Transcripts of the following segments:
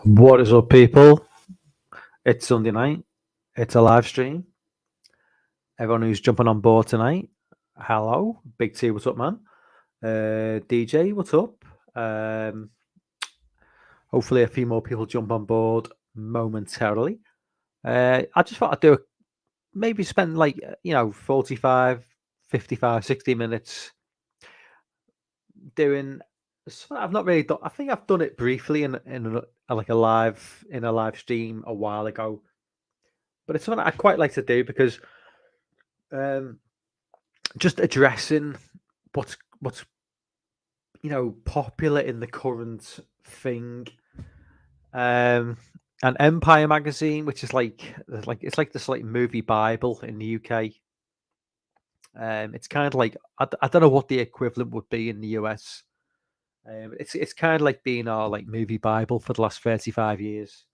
What is up, people? It's Sunday night. It's a live stream. Everyone who's jumping on board tonight, hello. Big T, what's up, man? DJ, what's up? Um, Hopefully, a few more people jump on board momentarily. I just thought I'd maybe spend 45, 55, 60 minutes doing something I've not really done. I think I've done it briefly like a live stream a while ago, but it's something I quite like to do because um, just addressing what's popular in the current thing. And Empire magazine, which is it's like this like movie Bible in the UK. It's kind of like I don't know what the equivalent would be in the US. It's kind of like being our like movie Bible for the last 35 years.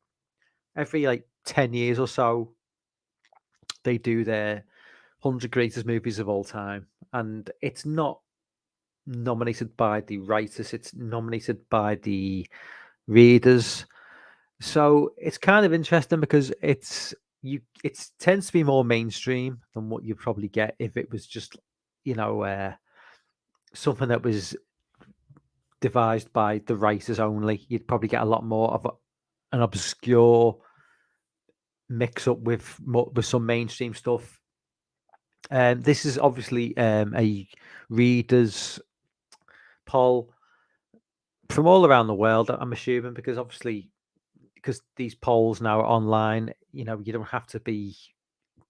Every like 10 years or so, they do their 100 greatest movies of all time, and it's not nominated by the writers, it's nominated by the readers. So it's kind of interesting because it tends to be more mainstream than what you probably get if it was just something that was devised by the writers only. You'd probably get a lot more of an obscure mix up with some mainstream stuff. This is obviously a readers poll from all around the world, I'm assuming, because these polls now are online. You don't have to be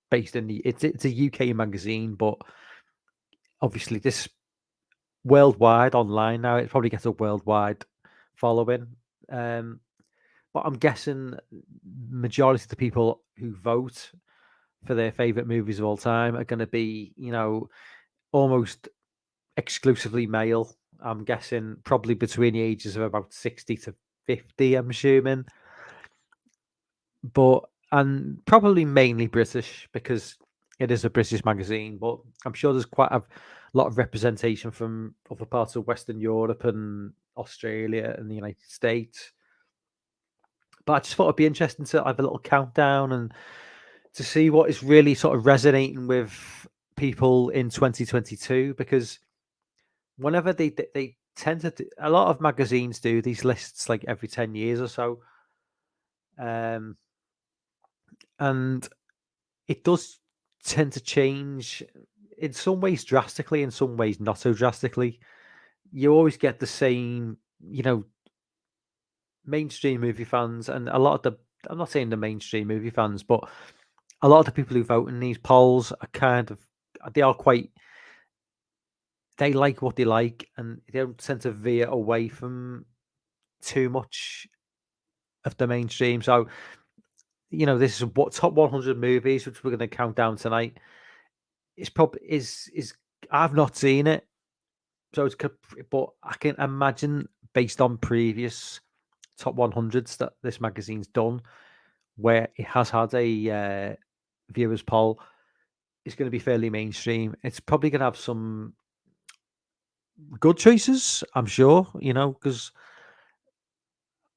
based in it's a UK magazine, but obviously this worldwide online now. It probably gets a worldwide following. But I'm guessing majority of the people who vote for their favorite movies of all time are going to be, almost exclusively male. I'm guessing probably between the ages of about 60 to 50, I'm assuming. And probably mainly British because it is a British magazine, but I'm sure there's quite a lot of representation from other parts of Western Europe and Australia and the United States. But I just thought it'd be interesting to have a little countdown and to see what is really sort of resonating with people in 2022, because whenever they tend to a lot of magazines do these lists like every 10 years or so, and it does tend to change in some ways drastically, in some ways not so drastically. You always get the same, mainstream movie fans, and a lot of I'm not saying the mainstream movie fans, but a lot of the people who vote in these polls are they like what they like, and they don't tend to veer away from too much of the mainstream. So, this is what top 100 movies, which we're going to count down tonight. It's probably is I've not seen it, so but I can imagine based on previous top 100s that this magazine's done, where it has had a viewers poll, it's going to be fairly mainstream. It's probably going to have some good choices, I'm sure, because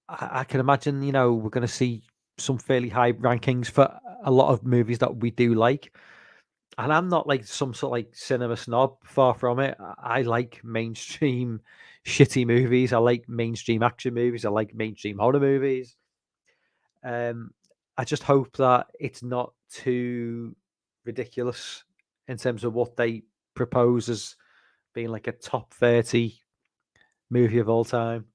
I can imagine, we're going to see some fairly high rankings for a lot of movies that we do like. And I'm not like some sort of like cinema snob, far from it. I like mainstream shitty movies. I like mainstream action movies. I like mainstream horror movies. I just hope that it's not too ridiculous in terms of what they propose as being like a top 30 movie of all time.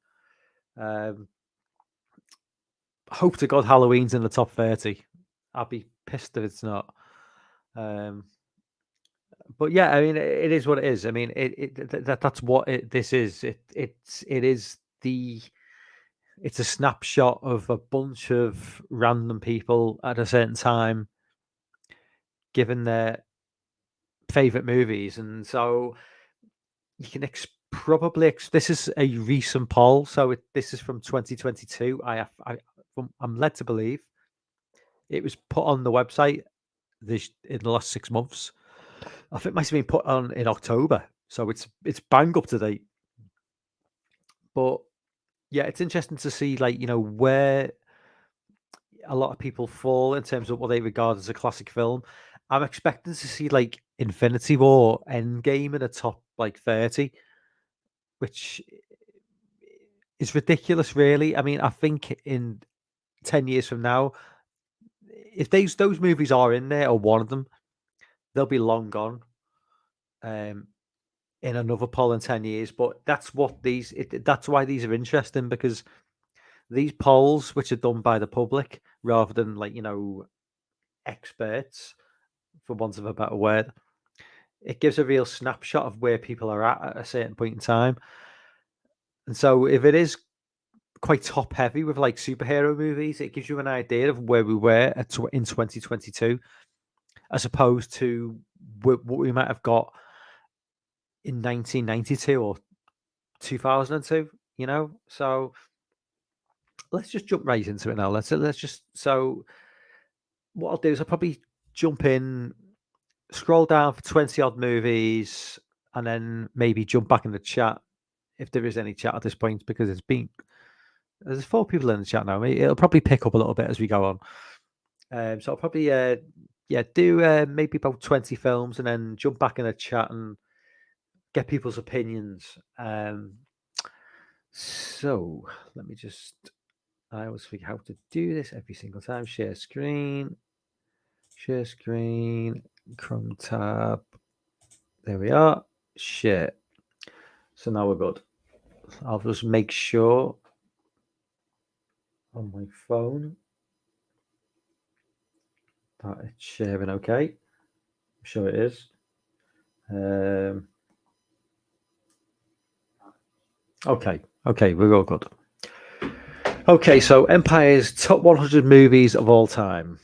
Hope to God Halloween's in the top 30. I'll be pissed if it's not. But yeah, I mean, it is what it is. I mean, that's what this is. It's a snapshot of a bunch of random people at a certain time, given their favorite movies, and so you can this is a recent poll, so this is from 2022. I'm led to believe it was put on the website in the last 6 months. I think it might have been put on in October, so it's bang up to date. But yeah, it's interesting to see, like, where a lot of people fall in terms of what they regard as a classic film. I'm expecting to see like Infinity War, Endgame in the top like 30, which is ridiculous, really. I mean, I think in 10 years from now, if those movies are in there or one of them, they'll be long gone. Um, in another poll in 10 years. But that's what that's why these are interesting, because these polls, which are done by the public rather than like, experts, for want of a better word, it gives a real snapshot of where people are at a certain point in time. And so if it is quite top heavy with like superhero movies, it gives you an idea of where we were in 2022, as opposed to what we might have got in 1992 or 2002. So let's just jump right into it now. Let's just so what I'll do is I'll probably jump in, scroll down for 20 odd movies, and then maybe jump back in the chat if there is any chat at this point, because there's 4 people in the chat now. It'll probably pick up a little bit as we go on. So I'll probably do maybe about 20 films and then jump back in the chat and get people's opinions. So let me just, I always forget how to do this every single time. Share screen, Chrome tab. There we are. Share. So now we're good. I'll just make sure on my phone that it's sharing okay. I'm sure it is. Okay, we're all good. Okay, so Empire's top 100 movies of all time,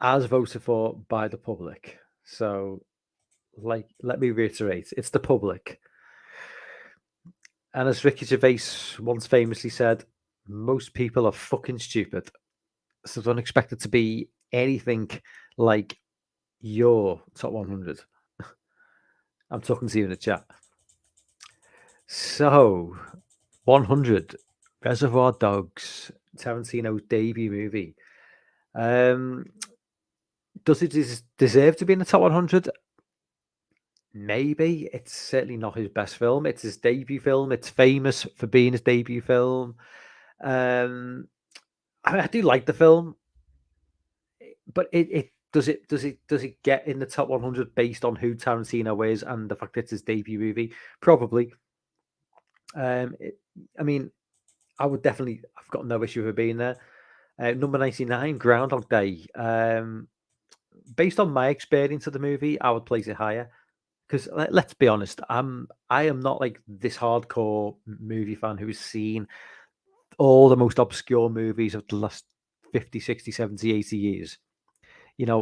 as voted for by the public. So, like, let me reiterate, it's the public. And as Ricky Gervais once famously said, most people are fucking stupid. So don't expect it to be anything like your top 100. I'm talking to you in the chat. So, 100, Reservoir Dogs, Tarantino's debut movie. Does it deserve to be in the top 100? Maybe. It's certainly not his best film. It's his debut film. It's famous for being his debut film. I mean, I do like the film, but it does it get in the top 100 based on who Tarantino is and the fact that it's his debut movie? Probably. I mean, I would definitely. I've got no issue with it being there. Number 99, Groundhog Day. Based on my experience of the movie, I would place it higher. Because let's be honest, I am not like this hardcore movie fan who has seen all the most obscure movies of the last 50, 60, 70, 80 years.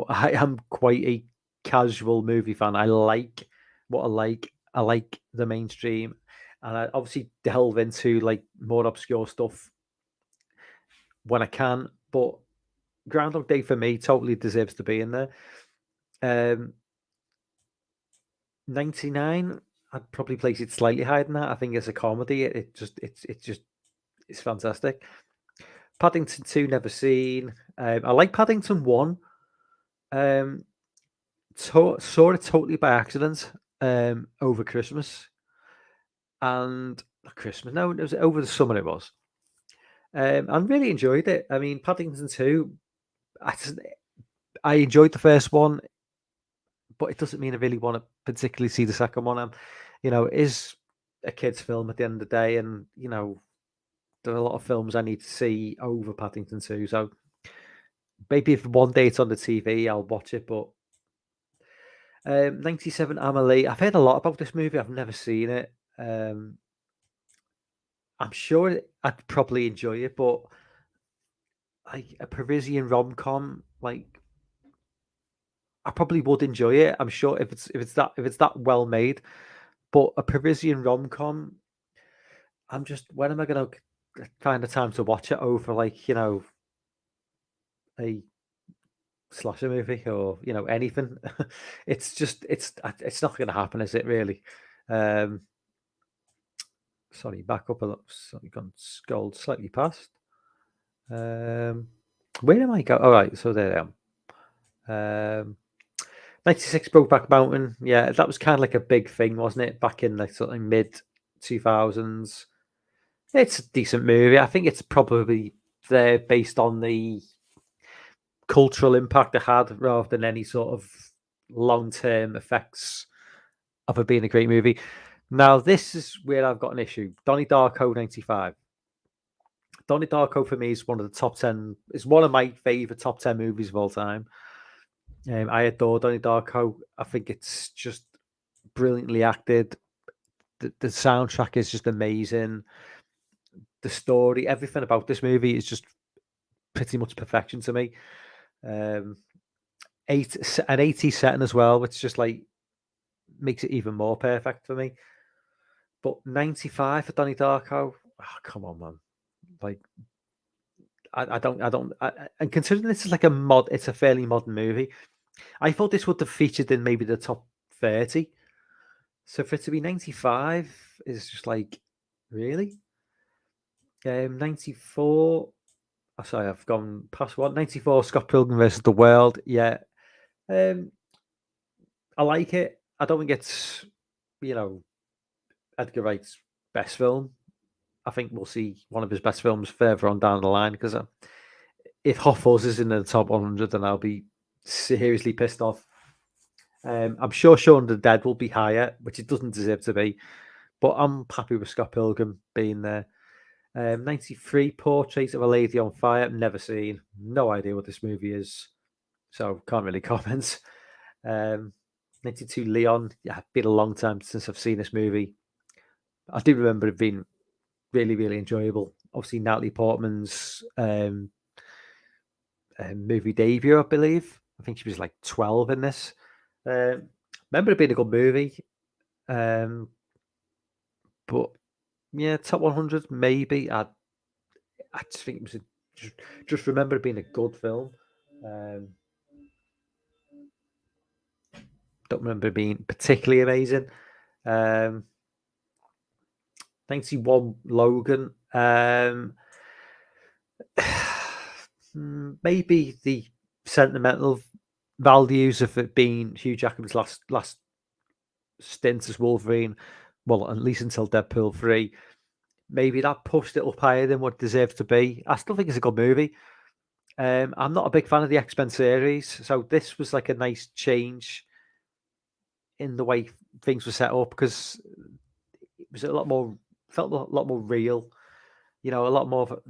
I am quite a casual movie fan. I like what I like. I like the mainstream, and I obviously delve into like more obscure stuff when I can. But Groundhog Day for me totally deserves to be in there. 99, I'd probably place it slightly higher than that. I think it's a comedy. It's fantastic. Paddington 2, never seen. I like Paddington 1. Saw it totally by accident over Christmas. And not Christmas, no, it was over the summer it was. And really enjoyed it. I mean, Paddington 2, I enjoyed the first one, but it doesn't mean I really want to particularly see the second one. It is a kid's film at the end of the day, and there are a lot of films I need to see over Paddington 2. So maybe if one day it's on the TV, I'll watch it. But 97 Amelie, I've heard a lot about this movie. I've never seen it. I'm sure I'd probably enjoy it, but like a Parisian rom-com, like I probably would enjoy it. I'm sure if it's that well made. But a Parisian rom-com, when am I gonna find the time to watch it over like, a slasher movie or, anything? It's not gonna happen, is it really? Sorry, back up a lot. Sorry, gone scrolled slightly past. Where am I going? All right, so there I am. 96 Brokeback Mountain. Yeah, that was kind of like a big thing, wasn't it? Back in like something mid 2000s. It's a decent movie. I think it's probably there based on the cultural impact it had rather than any sort of long-term effects of it being a great movie. Now, this is where I've got an issue. Donnie Darko 95. Donnie Darko for me is one of the top 10, it's one of my favorite top 10 movies of all time. I adore Donnie Darko. I think it's just brilliantly acted. The soundtrack is just amazing. The story, everything about this movie is just pretty much perfection to me. An 80s setting as well, which just like makes it even more perfect for me. But 95 for Donnie Darko, oh, come on, man. Like, and considering this is like it's a fairly modern movie, I thought this would have featured in maybe the top 30. So for it to be 95 is just like, really? 94. Oh, sorry, I've gone past one. 94, Scott Pilgrim versus the World. Yeah. I like it. I don't think it's, Edgar Wright's best film. I think we'll see one of his best films further on down the line because if Hot Fuzz is in the top 100, then I'll be seriously pissed off. I'm sure Shaun of the Dead will be higher, which it doesn't deserve to be, but I'm happy with Scott Pilgrim being there. 93, Portrait of a Lady on Fire. Never seen. No idea what this movie is, so can't really comment. 92, Leon. Yeah, been a long time since I've seen this movie. I do remember it being really, really enjoyable. Obviously, Natalie Portman's movie debut, I believe. I think she was like 12 in this. Remember it being a good movie. But yeah, top 100, maybe. I just think it was just remember it being a good film. Don't remember it being particularly amazing. 91, Logan. Maybe the sentimental values of it being Hugh Jackman's last stint as Wolverine, well, at least until Deadpool 3, maybe that pushed it up higher than what it deserved to be. I still think it's a good movie. I'm not a big fan of the X-Men series, so this was like a nice change in the way things were set up because it was felt a lot more real, a lot more of,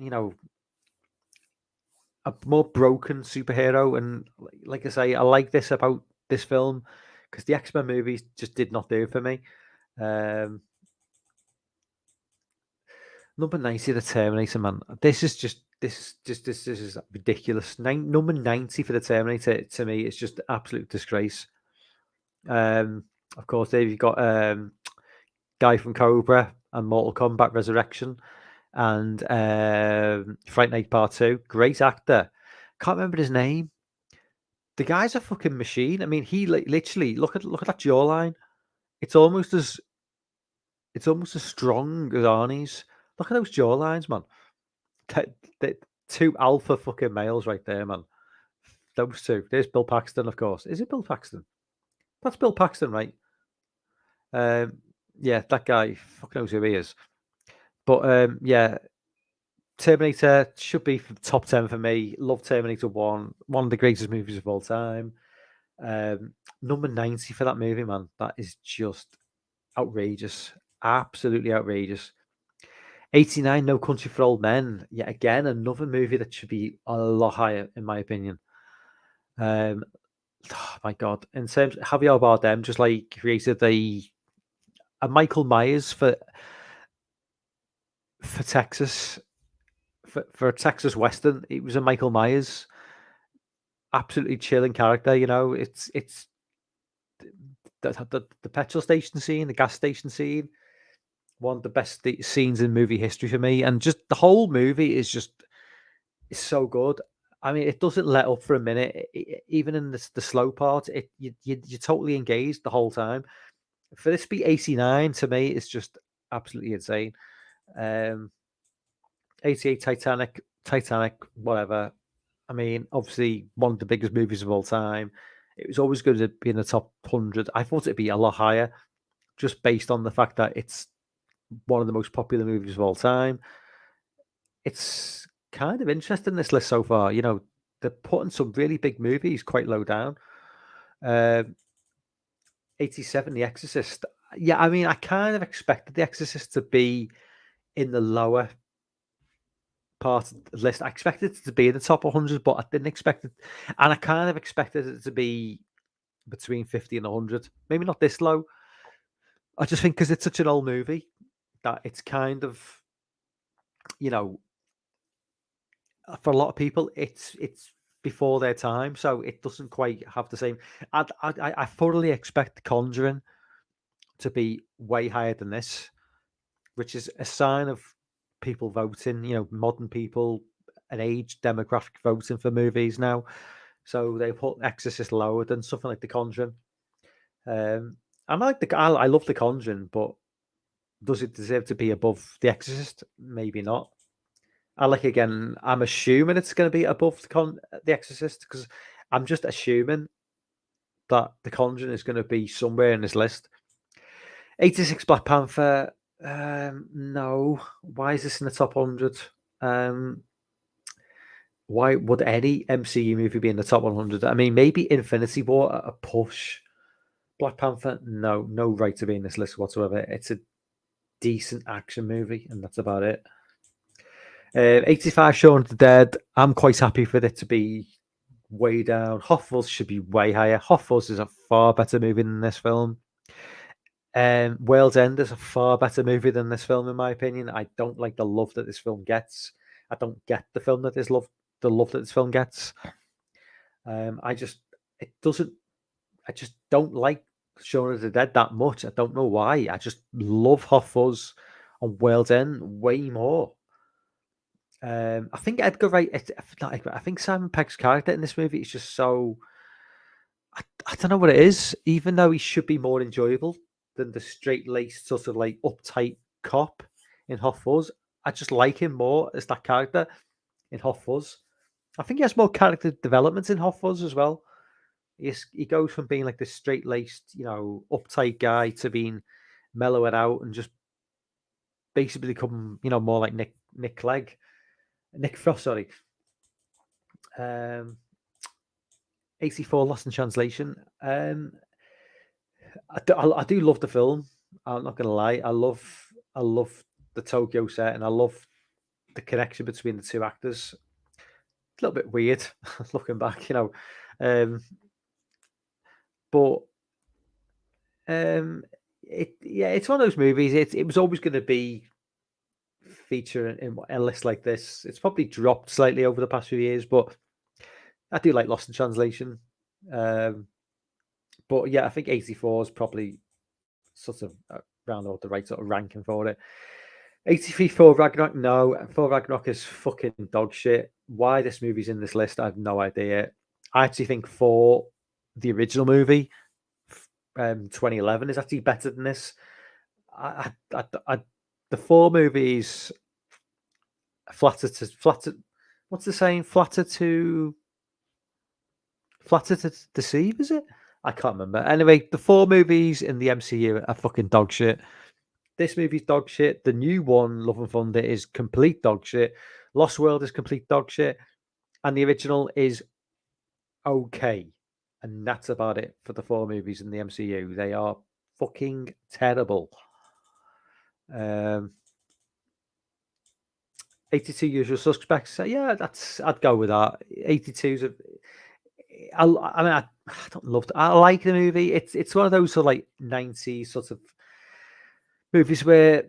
a more broken superhero. And like I say, I like this about this film because the X-Men movies just did not do it for me. Number 90, the Terminator, man. This is ridiculous. Number 90 for the Terminator to me is just absolute disgrace. Of course, there you've got Guy from Cobra and Mortal Kombat Resurrection and Fright Night Part 2. Great actor. Can't remember his name. The guy's a fucking machine. I mean, he literally look at that jawline. It's almost as strong as Arnie's. Look at those jawlines, man. The two alpha fucking males right there, man. Those two. There's Bill Paxton, of course. Is it Bill Paxton? That's Bill Paxton, right? Yeah, that guy. Fuck knows who he is. But yeah, Terminator should be top 10 for me. Love Terminator 1. One of the greatest movies of all time. Number 90 for that movie, man. That is just outrageous. Absolutely outrageous. 89, No Country for Old Men. Yet again, another movie that should be a lot higher, in my opinion. Oh my God. In terms of Javier Bardem, just like created a Michael Myers for Texas, for a Texas Western. It was a Michael Myers. Absolutely chilling character, It's the petrol station scene, the gas station scene. One of the best scenes in movie history for me, and just the whole movie is so good. I mean, it doesn't let up for a minute, even in the slow part. You're totally engaged the whole time. For this to be 89 to me, it's just absolutely insane. Um, 88 Titanic, whatever. I mean, obviously one of the biggest movies of all time. It was always going to be in the top 100. I thought it'd be a lot higher, just based on the fact that it's one of the most popular movies of all time. It's kind of interesting, this list so far. You know, they're putting some really big movies quite low down. 87, The Exorcist. Yeah, I mean, I kind of expected The Exorcist to be in the lower part of the list. I expected it to be in the top 100, but I didn't expect it. And I kind of expected it to be between 50 and 100. Maybe not this low. I just think because it's such an old movie that it's kind of, you know, for a lot of people, it's before their time, so it doesn't quite have the same. I thoroughly expect The Conjuring to be way higher than this, which is a sign of people voting. You know, modern people, an age demographic voting for movies now. So they put Exorcist lower than something like The Conjuring. I love The Conjuring, but does it deserve to be above The Exorcist? Maybe not. I'm assuming it's going to be above The Exorcist because I'm just assuming that The Conjuring is going to be somewhere in this list. 86 Black Panther. No. Why is this in the top 100? Why would any MCU movie be in the top 100? I mean, maybe Infinity War at a push. Black Panther, no right to be in this list whatsoever. It's a decent action movie, and that's about it. 85 Shaun of the Dead. I'm quite happy for it to be way down. Hot Fuzz should be way higher. Hot Fuzz is a far better movie than this film. World's End is a far better movie than this film, in my opinion. I don't like the love that this film gets. I don't get the love that this film gets. I just don't like Shaun of the Dead that much. I don't know why. I just love Hot Fuzz and World's End way more. I think Edgar Wright. I think Simon Pegg's character in this movie is just so. I don't know what it is. Even though he should be more enjoyable than the straight-laced sort of like uptight cop in Hot Fuzz, I just like him more as that character in Hot Fuzz. I think he has more character development in Hot Fuzz as well. He goes from being like this straight-laced, uptight guy to being mellowed out and just basically become, more like Nick Frost, sorry. 84 Lost in Translation. I do love the film. I'm not gonna lie. I love the Tokyo set, and I love the connection between the two actors. A little bit weird looking back, but it's one of those movies. It was always going to be featured in a list like this. It's probably dropped slightly over the past few years, but I do like Lost in Translation. But yeah, I think 84 is probably sort of around about the right sort of ranking for it. 83 Thor Ragnarok, no. Thor Ragnarok is fucking dog shit. Why this movie's in this list, I have no idea. I actually think Thor, the original movie, 2011, is actually better than this. The Thor movies flatter. What's the saying? Flatter to deceive, is it? I can't remember. Anyway, the Thor movies in the MCU are fucking dog shit. This movie's dog shit. The new one, Love and Thunder, is complete dog shit. Lost World is complete dog shit. And the original is okay. And that's about it for the Thor movies in the MCU. They are fucking terrible. 82 Usual Suspects. Yeah, I'd go with that. 82's I don't love it. I like the movie. It's one of those sort of like 90s sort of movies where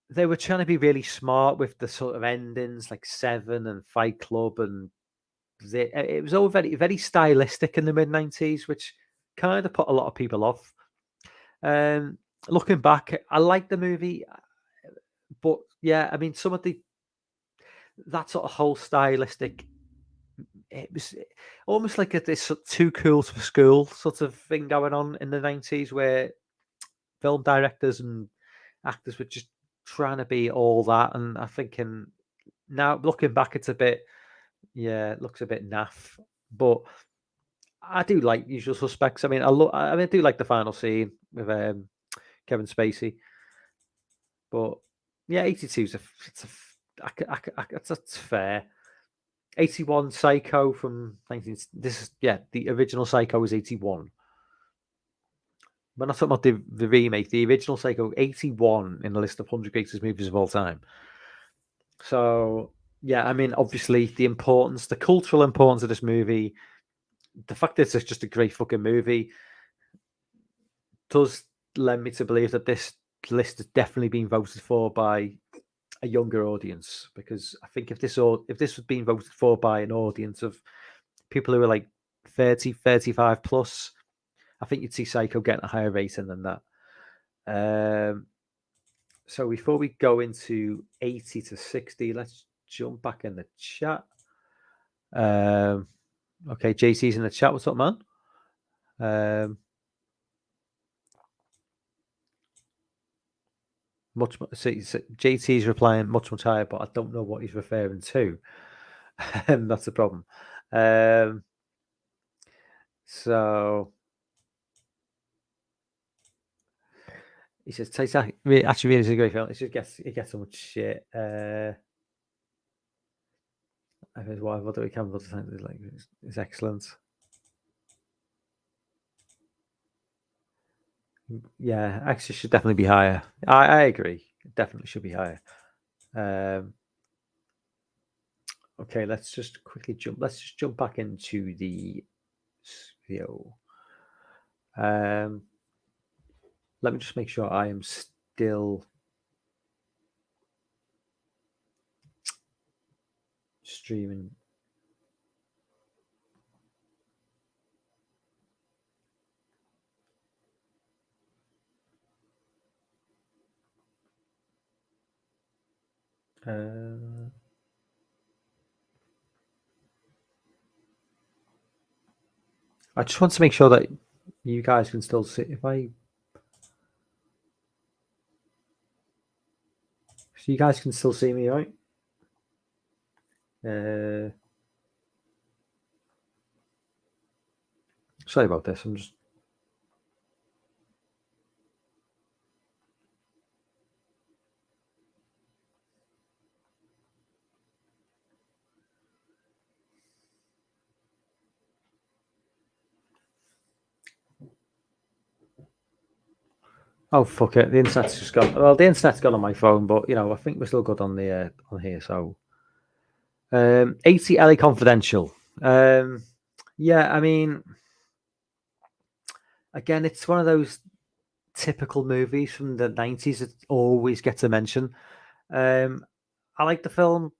they were trying to be really smart with the sort of endings, like Seven and Fight Club, and it was all very, very stylistic in the mid-90s, which kind of put a lot of people off. Looking back, I like the movie, but yeah, I mean, some of that sort of whole stylistic, it was almost like this too cool for school sort of thing going on in the 90s, where film directors and actors were just trying to be all that, and I'm thinking now looking back, it's a bit, yeah, it looks a bit naff. But I do like Usual Suspects. I mean, I do like the final scene with Kevin Spacey, but yeah, 82 is it's a, that's fair. 81 Psycho from 19. This is, yeah, the original Psycho was 81. We're not talking about the remake. The original Psycho, 81 in the list of 100 greatest movies of all time. So yeah, I mean, obviously the cultural importance of this movie, the fact that it's just a great fucking movie, does lend me to believe that this list has definitely been voted for by a younger audience. Because I think if this was being voted for by an audience of people who are like 30, 35 plus, I think you'd see Psycho getting a higher rating than that. So before we go into 80 to 60, let's jump back in the chat. Okay, JC's in the chat. What's up, man? JT's replying much higher, but I don't know what he's referring to. That's the problem. So he says, actually really is a great film. It gets so much shit. I guess what do we can like it's excellent. Yeah, actually should definitely be higher. I agree. It definitely should be higher. Okay, let's just quickly jump. Let's just jump back into the video. Let me just make sure I am still streaming. I just want to make sure that you guys can still see. So you guys can still see me, right? Sorry about this. I'm just. Oh fuck it! The internet's just gone. Well, the internet's gone on my phone, but I think we're still good on the on here. So, 80 LA Confidential. Yeah, I mean, again, it's one of those typical movies from the 90s that always gets a mention. I like the film.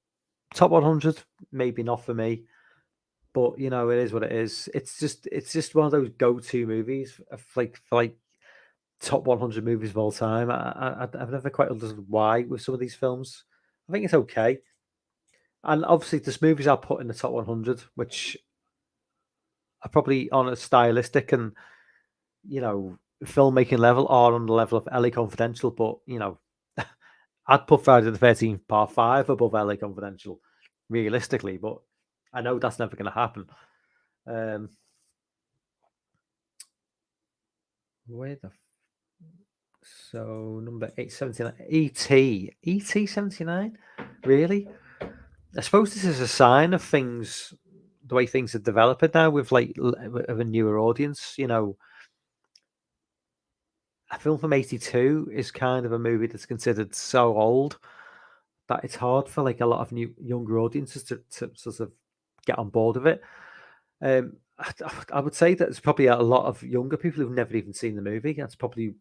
Top 100, maybe not for me, but it is what it is. It's just one of those go-to movies for like top 100 movies of all time. I've never quite understood why with some of these films. I think it's okay, and obviously there's movies I'll put in the top 100, which are probably on a stylistic and filmmaking level or on the level of LA Confidential, but I'd put Friday the 13th Part 5 above LA Confidential, realistically, but I know that's never going to happen. Where the so number 879 ET 79, really? I suppose this is a sign of things, the way things are developing now with like of a newer audience. A film from 82 is kind of a movie that's considered so old that it's hard for like a lot of younger audiences to sort of get on board with it. I would say that there's probably a lot of younger people who've never even seen the movie. That's probably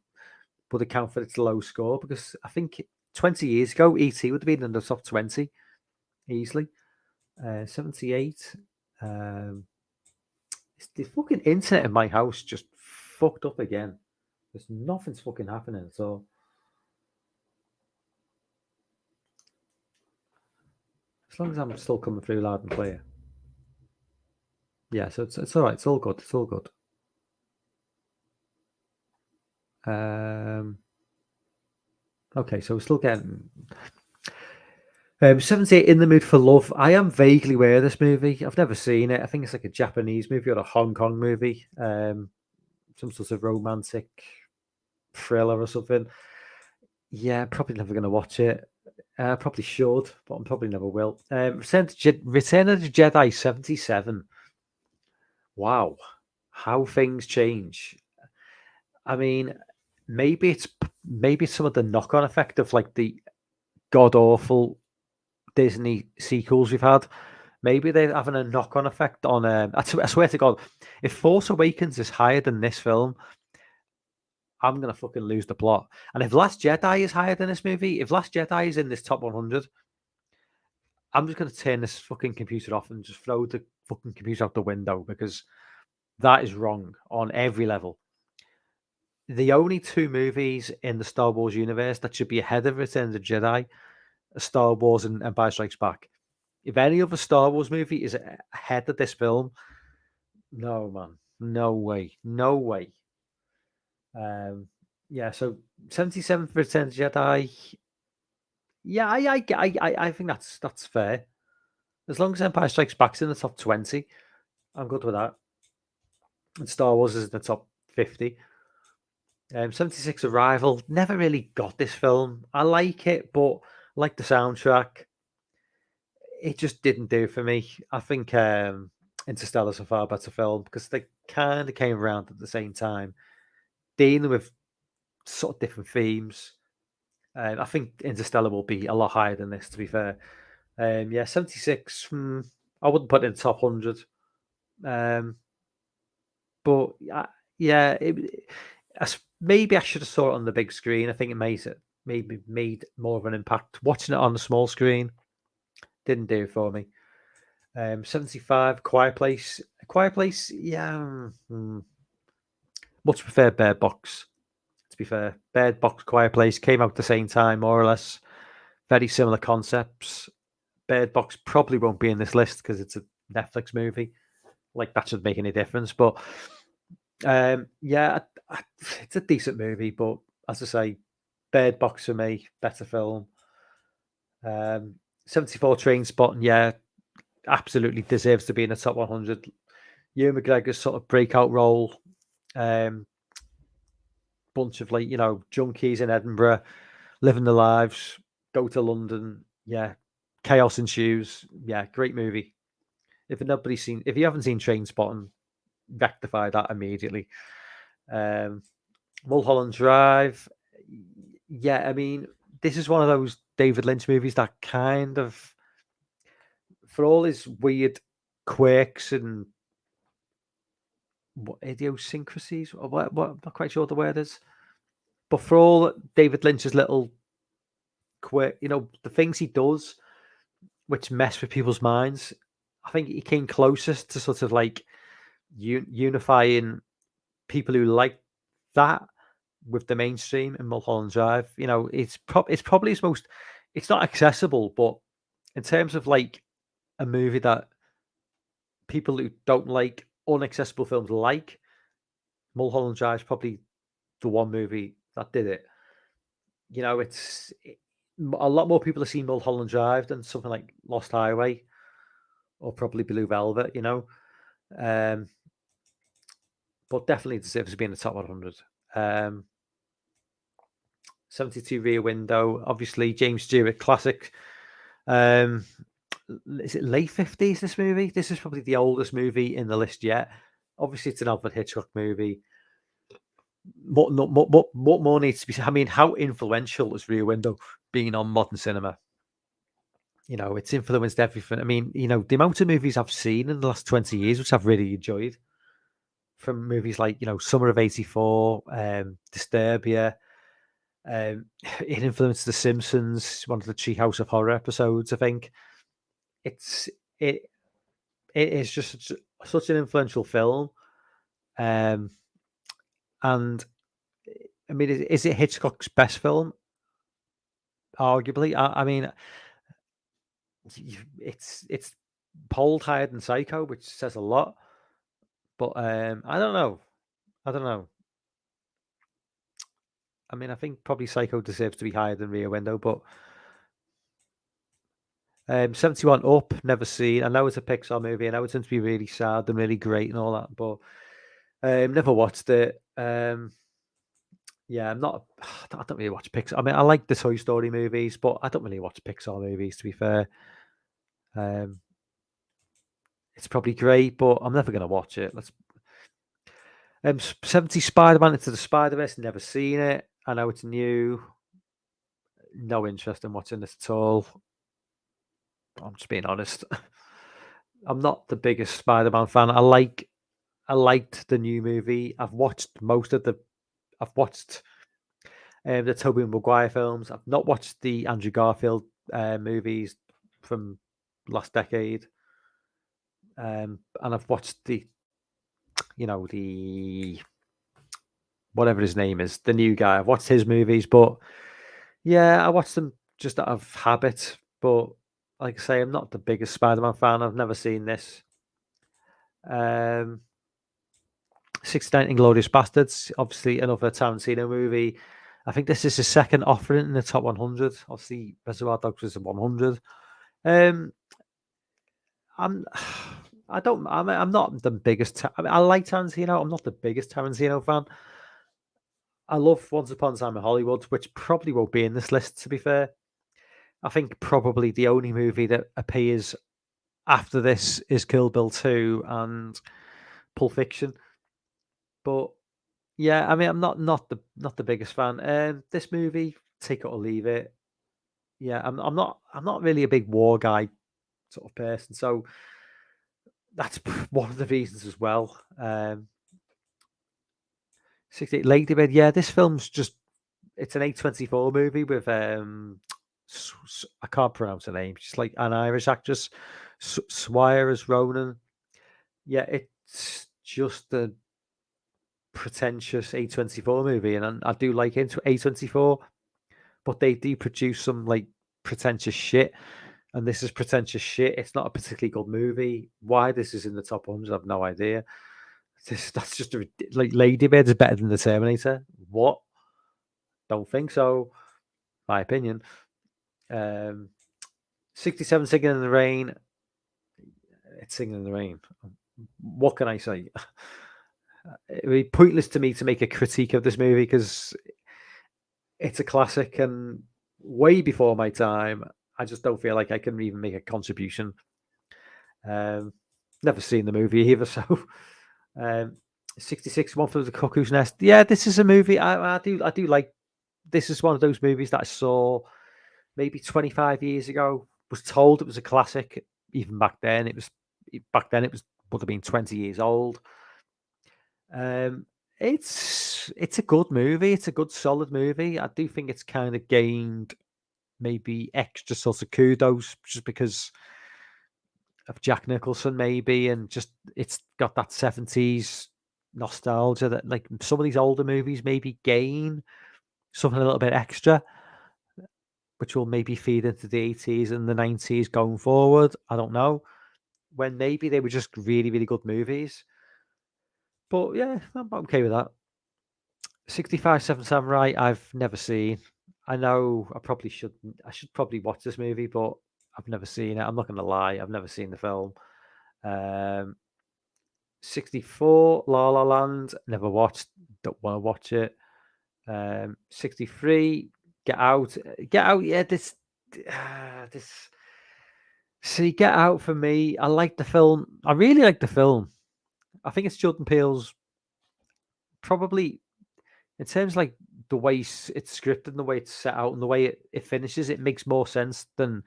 would account for its low score, because I think 20 years ago, E.T. would have been in the top 20 easily. 78. The fucking internet in my house just fucked up again. There's nothing's fucking happening. So as long as I'm still coming through loud and clear. Yeah, so it's all right. It's all good. It's all good. Okay, so we're still getting 78 In the Mood for Love. I am vaguely aware of this movie. I've never seen it. I think it's like a Japanese movie or a Hong Kong movie. Some sort of romantic thriller or something. Yeah, probably never going to watch it. Probably should, but I probably never will. Return of the Jedi 77. Wow, how things change. I mean, maybe it's some of the knock-on effect of like the god awful Disney sequels we've had. Maybe they're having a knock-on effect on. I swear to God, if Force Awakens is higher than this film, I'm gonna fucking lose the plot. And if Last Jedi is higher than this movie, if Last Jedi is in this top 100, I'm just gonna turn this fucking computer off and just throw the fucking computer out the window because that is wrong on every level. The only two movies in the Star Wars universe that should be ahead of Return of the Jedi are Star Wars and Empire Strikes Back. If any other Star Wars movie is ahead of this film, no man, no way, no way. Yeah, so 77 for Return of the Jedi. Yeah, I think that's fair. As long as Empire Strikes Back's in the top 20, I'm good with that. And Star Wars is in the top 50. 76 Arrival. Never really got this film. I like it, but like the soundtrack, it just didn't do for me. I think Interstellar's a far better film because they kind of came around at the same time, dealing with sort of different themes. I think Interstellar will be a lot higher than this, to be fair. Yeah, 76. I wouldn't put it in the top 100. Um, but yeah, maybe I should have saw it on the big screen. I think it made more of an impact. Watching it on the small screen didn't do it for me. 75, Quiet Place. Quiet Place, yeah. Much prefer Bird Box, to be fair. Bird Box, Quiet Place came out at the same time, more or less. Very similar concepts. Bird Box probably won't be in this list because it's a Netflix movie. Like, that should make any difference. But yeah, it's a decent movie. But as I say, Bird Box for me, better film. 74 Trainspotting, yeah, absolutely deserves to be in the top 100. Ewan McGregor's sort of breakout role. Bunch of, like, junkies in Edinburgh, living their lives, go to London. Yeah, chaos ensues. Yeah, great movie. If you haven't seen Trainspotting, rectify that immediately. Mulholland Drive. Yeah, I mean, this is one of those David Lynch movies that kind of, for all his weird quirks and idiosyncrasies, what I'm not quite sure what the word is, but for all David Lynch's little quirk, the things he does, which mess with people's minds, I think he came closest to sort of like unifying people who like that with the mainstream in Mulholland Drive. It's probably his most. It's not accessible, but in terms of like a movie that people who don't like unaccessible films like, Mulholland Drive is probably the one movie that did it. A lot more people have seen Mulholland Drive than something like Lost Highway or probably Blue Velvet. Um, but definitely deserves to be in the top 100. 72 Rear Window, obviously James Stewart classic. Is it late 50s, this movie? This is probably the oldest movie in the list yet. Obviously, it's an Alfred Hitchcock movie. What more needs to be said? I mean, how influential has Rear Window been on modern cinema? It's influenced everything. I mean, the amount of movies I've seen in the last 20 years, which I've really enjoyed, from movies like, Summer of '84, Disturbia. It influenced The Simpsons, one of the Treehouse of Horror episodes, I think. It is just such an influential film. And I mean, is it Hitchcock's best film? Arguably. I mean, it's polled higher than Psycho, which says a lot. But I don't know. I mean, I think probably Psycho deserves to be higher than Rear Window, but 71 Up, never seen. I know it's a Pixar movie. I know it's meant to be really sad and really great and all that, but never watched it. Yeah, I'm not. I don't really watch Pixar. I mean, I like the Toy Story movies, but I don't really watch Pixar movies. To be fair, um, it's probably great, but I'm never gonna watch it. Let's 70 Spider-Man Into the Spider-Verse. Never seen it. I know it's new. No interest in watching this at all. I'm just being honest. I'm not the biggest Spider-Man fan. I liked the new movie. I've watched I've watched the Tobey Maguire films. I've not watched the Andrew Garfield movies from last decade. And I've watched the whatever his name is, the new guy. I've watched his movies, but yeah, I watched them just out of habit. But like I say, I'm not the biggest Spider-Man fan. I've never seen this. 69 Inglorious Bastards, obviously another Tarantino movie. I think this is his second offering in the top 100. Obviously, Reservoir Dogs was a 100. Um, I'm, I'm not the biggest. I like Tarantino. I'm not the biggest Tarantino fan. I love Once Upon a Time in Hollywood, which probably won't be in this list. To be fair, I think probably the only movie that appears after this is Kill Bill 2 and Pulp Fiction. But yeah, I mean, I'm not the biggest fan. This movie, take it or leave it. Yeah, I'm not really a big war guy sort of person, so that's one of the reasons as well. 68 Ladybird. Yeah, this film's just it's an A24 movie with I can't pronounce her name. She's like an Irish actress, Swire as Ronan. Yeah, it's just a pretentious A24 movie, and I do like A24, but they do produce some like pretentious shit, and this is pretentious shit. It's not a particularly good movie. Why this is in the top 100, I've no idea. That's just like Lady Bird is better than the Terminator. What? Don't think so. My opinion. 67 Singing in the Rain. It's Singing in the Rain. What can I say? It would be pointless to me to make a critique of this movie because it's a classic and way before my time. I just don't feel like I can even make a contribution. Never seen the movie either, so 66 One Flew Over the Cuckoo's Nest. Yeah, this is a movie I do like. This is one of those movies that I saw maybe 25 years ago. Was told it was a classic. Even back then, it would have been 20 years old. It's a good movie. It's a good solid movie. I do think it's kind of gained maybe extra sort of kudos just because of Jack Nicholson, maybe, and just it's got that 70s nostalgia that like some of these older movies maybe gain something a little bit extra, which will maybe feed into the 80s and the 90s going forward. I don't know. When maybe they were just really, really good movies. But yeah, I'm okay with that. 65 Seven Samurai, I've never seen. I know I should probably watch this movie, but I've never seen it. I'm not going to lie. I've never seen the film. Um, 64 La La Land, never watched. Don't want to watch it. 63 Get Out. Get Out. Yeah, this. See, Get Out for me. I like the film. I really like the film. I think it's Jordan Peele's probably in terms of like the way it's scripted and the way it's set out and the way it finishes. It makes more sense than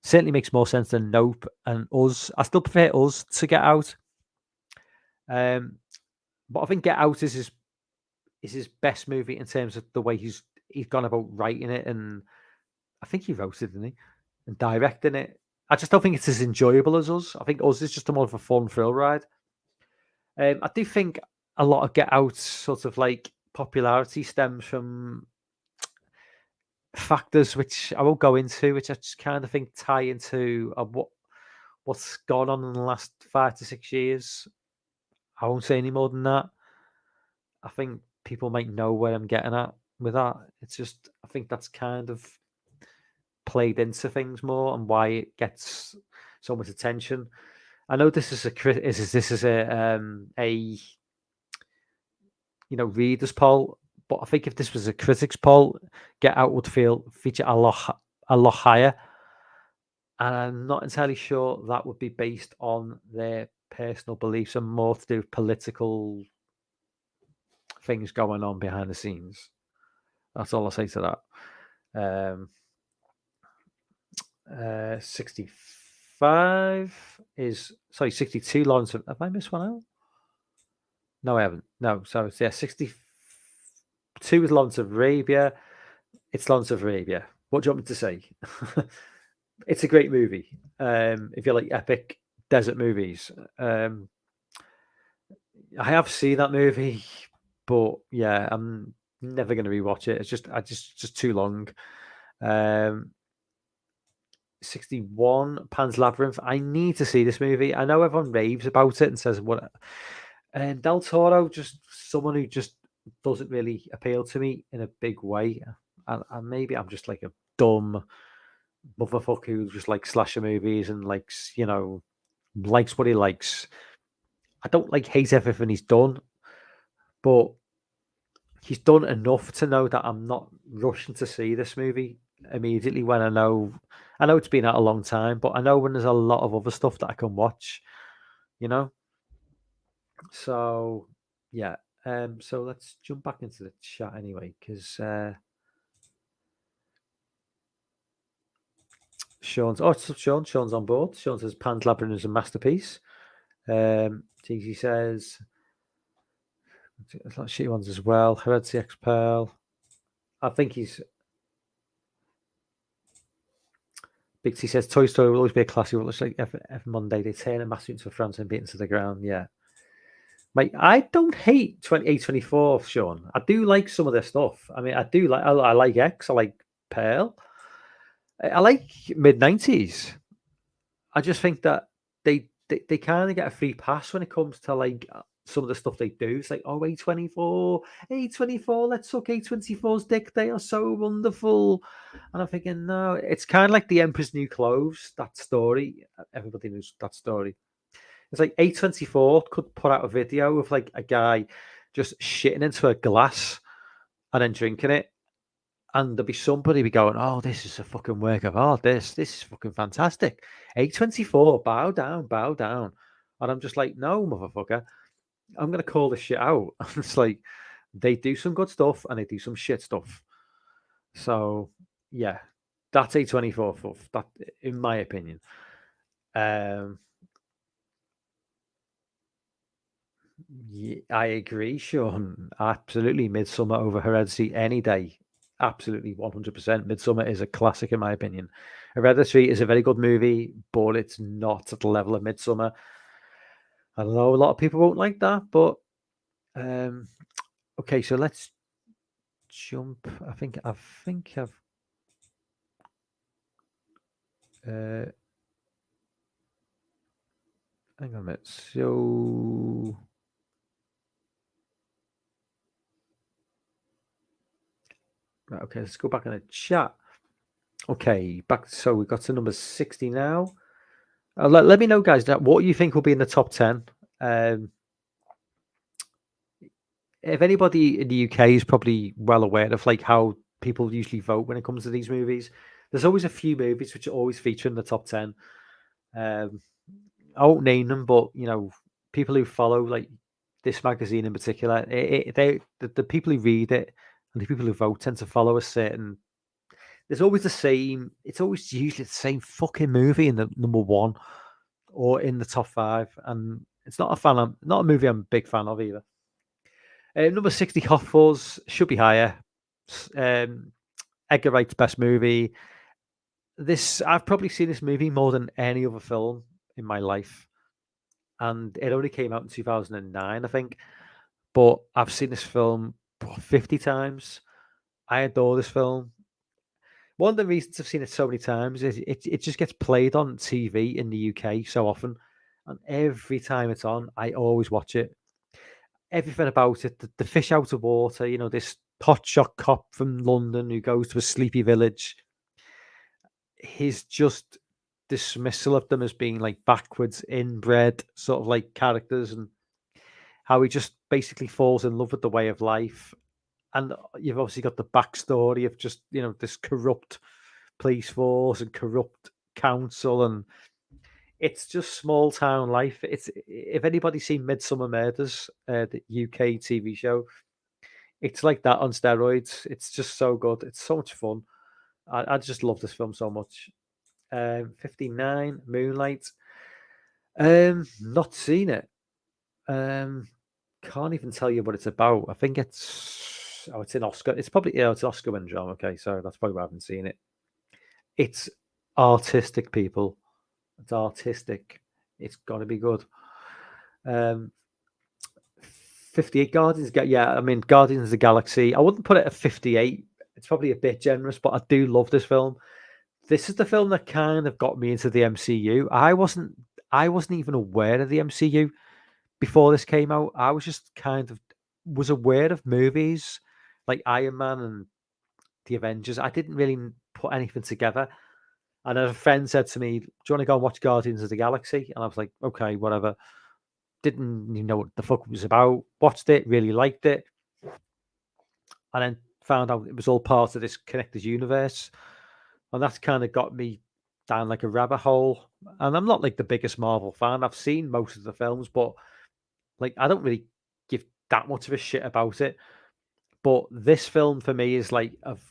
certainly makes more sense than Nope and Us. I still prefer Us to Get Out. But I think Get Out is his best movie in terms of the way he's gone about writing it, and I think he wrote it, didn't he? And directing it. I just don't think it's as enjoyable as Us. I think Us is just a more of a fun thrill ride. I do think a lot of Get Out's sort of like popularity stems from factors which I won't go into, which I just kind of think tie into what's gone on in the last 5 to 6 years. I won't say any more than that. I think people might know where I'm getting at, with that. It's just I think that's kind of played into things more and why it gets so much attention. I know this is a readers poll, but I think if this was a critics poll, Get Out would feature a lot higher. And I'm not entirely sure that would be based on their personal beliefs and more to do with political things going on behind the scenes. That's all I'll say to that. 65 is 62 Lawrence of, have I missed one out? No, I haven't. No, so yeah, 62 is Lawrence of Arabia. It's Lawrence of Arabia. What do you want me to say? It's a great movie. If you like epic desert movies. I have seen that movie, but yeah, I'm never going to rewatch it. It's just too long. 61 Pan's Labyrinth. I need to see this movie. I know everyone raves about it and says what. And Del Toro, just someone who just doesn't really appeal to me in a big way. And maybe I'm just like a dumb motherfucker who just likes slasher movies and likes likes what he likes. I don't hate everything he's done, but he's done enough to know that I'm not rushing to see this movie immediately when I know it's been out a long time, but I know when there's a lot of other stuff that I can watch, So yeah, so let's jump back into the chat anyway, because Sean's on board. Sean says Pan's Labyrinth is a masterpiece. TC says a lot of shitty ones as well. Hereditary X Pearl. I think he's. Big T says Toy Story will always be a classic. It looks like every Monday they turn a massive into France and beat into the ground. Yeah. Mate, I don't hate A24, Sean. I do like some of their stuff. I mean, I do like. I like X. I like Pearl. I like mid-90s. I just think that they kind of get a free pass when it comes to some of the stuff they do. It's like, oh, A24, let's suck A24's dick. They are so wonderful. And I'm thinking, no, it's kind of like The Emperor's New Clothes, that story. Everybody knows that story. It's like A24 could put out a video of a guy just shitting into a glass and then drinking it. And there'll be somebody be going, oh, this is a fucking work of art. This is fucking fantastic. A24, bow down. And I'm just like, no, motherfucker. I'm going to call this shit out. It's like, they do some good stuff and they do some shit stuff. So, yeah, that's A24 stuff, that, in my opinion. Yeah, I agree, Sean. Absolutely. Midsommar over Hereditary any day. Absolutely 100%. Midsommar is a classic in my opinion. Hereditary is a very good movie, but it's not at the level of Midsommar. I know a lot of people won't like that, but okay, so let's jump. I think I've hang on a minute. So right, okay, let's go back in the chat. Okay, back. So we got to number 60 now. Let me know, guys, what you think will be in the top 10. If anybody in the UK is probably well aware of how people usually vote when it comes to these movies, there's always a few movies which are always featured in the top 10. I won't name them, but people who follow this magazine in particular, the people who read it and the people who vote tend to follow a certain. There's always the same. It's always usually the same fucking movie in the number 1 or in the top 5, and it's not a movie I'm a big fan of either. Number 60, Hot Fuzz should be higher. Edgar Wright's best movie. I've probably seen this movie more than any other film in my life, and it only came out in 2009, I think. But I've seen this film 50 times. I adore this film. One of the reasons I've seen it so many times is it just gets played on TV in the UK so often, and every time it's on, I always watch it. Everything about it, the fish out of water, this hotshot cop from London who goes to a sleepy village. His just dismissal of them as being like backwards, inbred sort of like characters, and how he just basically falls in love with the way of life. And you've obviously got the backstory of just, this corrupt police force and corrupt council, and it's just small town life. It's, if anybody's seen Midsummer Murders, the UK TV show, it's like that on steroids. It's just so good. It's so much fun. I just love this film so much. 59, Moonlight. Not seen it. Can't even tell you what it's about. I think it's an Oscar. It's probably, it's an Oscar winning drama. Okay, so that's probably why I haven't seen it. It's artistic, people. It's artistic. It's got to be good. 58 Guardians. Yeah, I mean, Guardians of the Galaxy. I wouldn't put it at 58. It's probably a bit generous, but I do love this film. This is the film that kind of got me into the MCU. I wasn't even aware of the MCU before this came out. I was just kind of was aware of movies like Iron Man and the Avengers. I didn't really put anything together. And a friend said to me, "Do you want to go and watch Guardians of the Galaxy?" And I was like, "Okay, whatever." Didn't know what the fuck it was about. Watched it, really liked it, and then found out it was all part of this connected universe. And that's kind of got me down like a rabbit hole. And I'm not like the biggest Marvel fan. I've seen most of the films, but like I don't really give that much of a shit about it. But this film for me is like of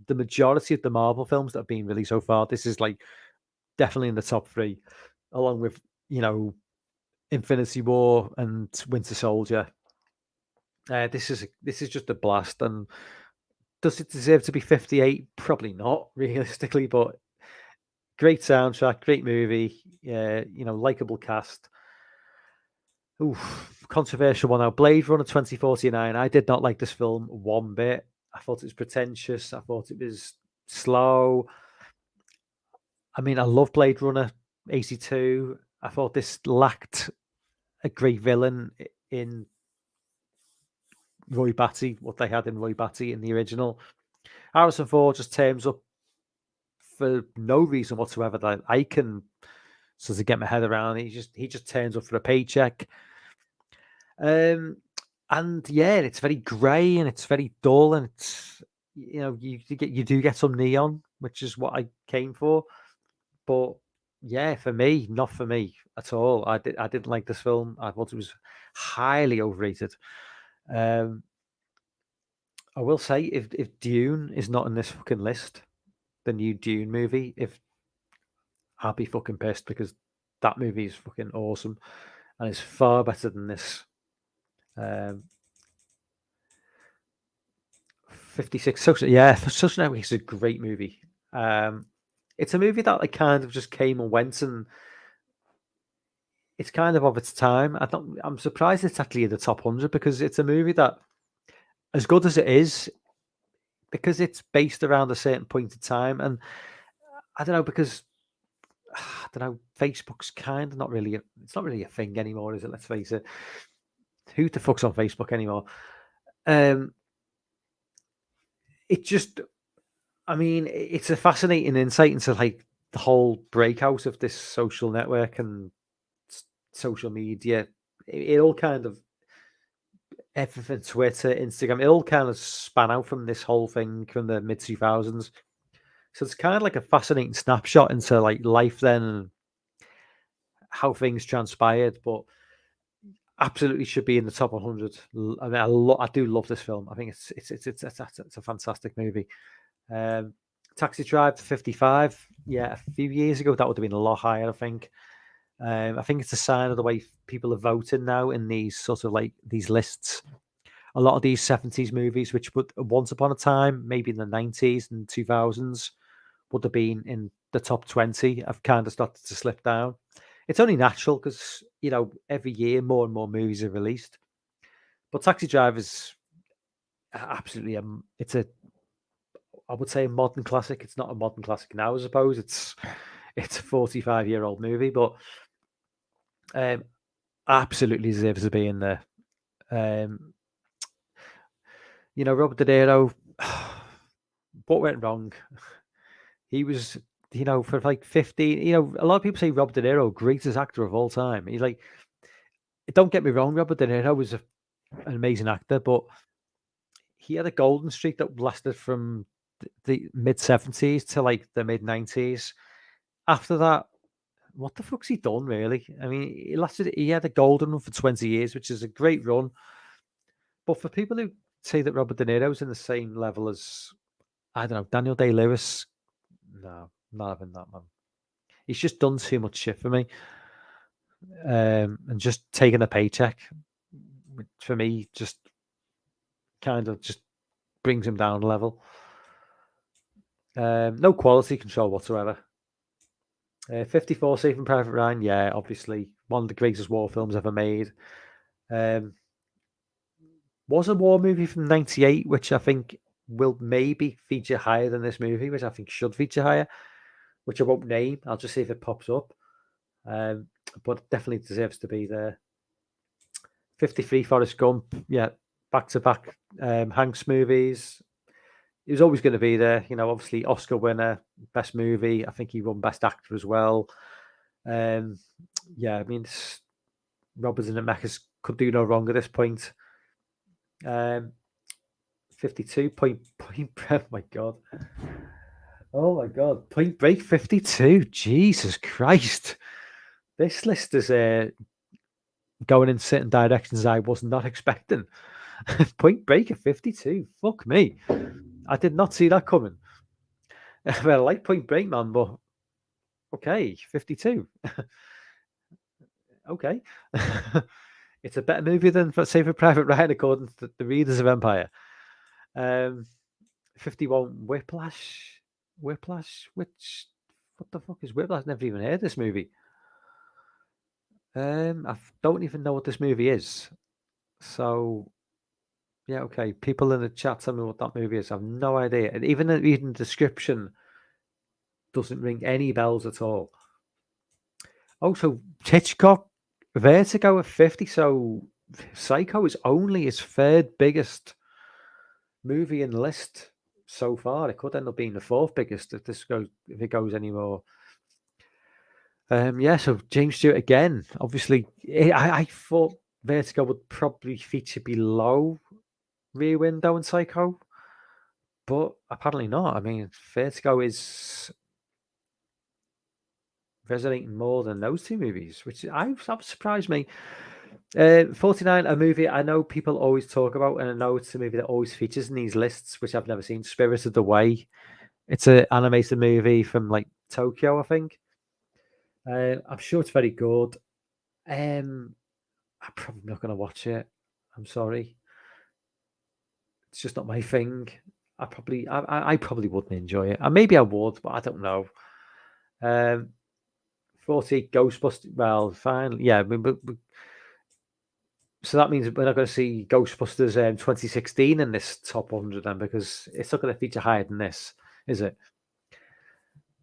the majority of the Marvel films that have been released so far. This is like definitely in the top three, along with Infinity War and Winter Soldier. This is just a blast. And does it deserve to be 58? Probably not, realistically, but great soundtrack, great movie, likable cast. Oof, controversial one now. Blade Runner 2049. I did not like this film one bit. I thought it was pretentious. I thought it was slow. I mean, I love Blade Runner 82. I thought this lacked a great villain in Roy Batty, what they had in Roy Batty in the original. Harrison Ford just turns up for no reason whatsoever that I can sort of get my head around. He just turns up for a paycheck. And yeah, it's very grey and it's very dull, and it's you do get some neon, which is what I came for. But yeah, for me, not for me at all. I didn't like this film. I thought it was highly overrated. I will say, if Dune is not in this fucking list, the new Dune movie, I'll be fucking pissed, because that movie is fucking awesome and it's far better than this. 56 Social Network is a great movie. It's a movie that like kind of just came and went, and it's kind of its time. I'm surprised it's actually in the top 100, because it's a movie that, as good as it is, because it's based around a certain point in time, and I don't know, because I don't know, Facebook's kind of not really it's not really a thing anymore, is it? Let's face it. Who the fuck's on Facebook anymore? It just, I mean, it's a fascinating insight into like the whole breakout of this social network and social media. It all kind of, everything, Twitter, Instagram, it all kind of span out from this whole thing from the mid 2000s. So it's kind of like a fascinating snapshot into like life then and how things transpired. But absolutely should be in the top 100. I mean, I do love this film. I think it's a fantastic movie. Taxi Drive 55. Yeah, a few years ago that would have been a lot higher, I think. I think it's a sign of the way people are voting now in these sort of like these lists. A lot of these 70s movies, which would once upon a time, maybe in the 90s and 2000s, would have been in the top 20, have kind of started to slip down. It's only natural, because every year more and more movies are released. But Taxi Driver is absolutely I would say a modern classic. It's not a modern classic now, I suppose. It's a 45-year-old movie, but absolutely deserves to be in there. Robert De Niro, what went wrong? He was, for like 15, a lot of people say Robert De Niro, greatest actor of all time. He's like, don't get me wrong, Robert De Niro was an amazing actor, but he had a golden streak that lasted from the mid 70s to like the mid 90s. After that, what the fuck's he done, really? I mean, he had a golden run for 20 years, which is a great run. But for people who say that Robert De Niro's in the same level as, I don't know, Daniel Day-Lewis, no, not having that, man. He's just done too much shit for me. And just taking a paycheck, for me, just kind of just brings him down a level. No quality control whatsoever. 54 Saving Private Ryan, yeah, obviously one of the greatest war films ever made. Was a war movie from 98, which I think will maybe feature higher than this movie, which I think should feature higher, which I won't name. I'll just see if it pops up. But it definitely deserves to be there. 53 Forrest Gump, yeah, back-to-back Hanks movies. He was always going to be there, obviously Oscar winner, best movie. I think he won best actor as well. Yeah, I mean, Robert Zemeckis could do no wrong at this point. 52 point. Oh my god. Oh my god. Point Break 52. Jesus Christ. This list is going in certain directions I was not expecting. Point Break at 52. Fuck me. I did not see that coming. Well, I like Point Break, man, but okay, 52. Okay. It's a better movie than Saving Private Ryan, according to the readers of Empire. 51 Whiplash. Which, what the fuck is Whiplash? I've never even heard this movie. I don't even know what this movie is. So, yeah, okay. People in the chat tell me what that movie is. I have no idea. And even reading the description doesn't ring any bells at all. Also, Hitchcock, Vertigo at 50. So, Psycho is only his third biggest movie in the list so far. It could end up being the fourth biggest if it goes anymore. Yeah, so James Stewart again. Obviously, I thought Vertigo would probably feature below Rear Window and Psycho, but apparently not. I mean, Vertigo is resonating more than those two movies, which that surprised me. 49, a movie I know people always talk about, and I know it's a movie that always features in these lists, which I've never seen. Spirited Away. It's an animated movie from like Tokyo, I think. I'm sure it's very good. I'm probably not going to watch it. I'm sorry. It's just not my thing. I probably wouldn't enjoy it. And maybe I would, but I don't know. 40 Ghostbusters. Well, fine. Yeah, so that means we're not going to see Ghostbusters 2016 in this top 100 then, because it's not going to feature higher than this, is it?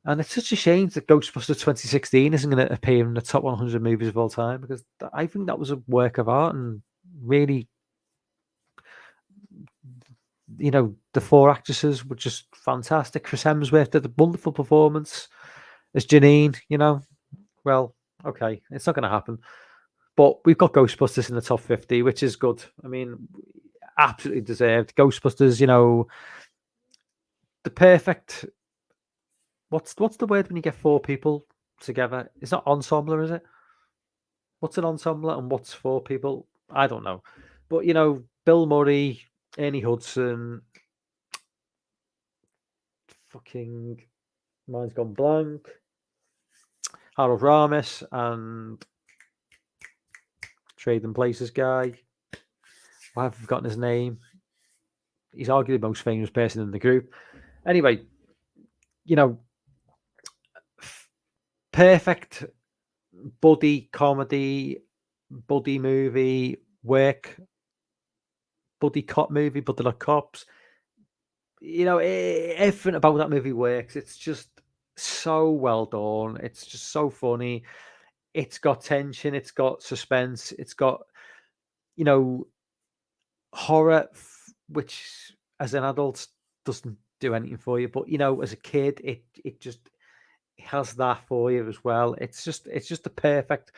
And it's such a shame that Ghostbusters 2016 isn't going to appear in the top 100 movies of all time, because I think that was a work of art and really, the four actresses were just fantastic. Chris Hemsworth did a wonderful performance as Janine, Well, okay, it's not going to happen. But we've got Ghostbusters in the top 50, which is good. I mean, absolutely deserved. Ghostbusters, the perfect... What's the word when you get four people together? It's not ensemble, is it? What's an ensemble and what's four people? I don't know. But, Bill Murray, Ernie Hudson, fucking... Mine's gone blank. Harold Ramis and Trading Places guy. I have forgotten his name. He's arguably the most famous person in the group. Anyway, perfect buddy comedy, buddy movie, buddy cop movie, but they're not cops. Everything about that movie works. It's just so well done. It's just so funny. It's got tension. It's got suspense. It's got, horror which as an adult doesn't do anything for you. But you know, as a kid, it just has that for you as well. It's just the perfect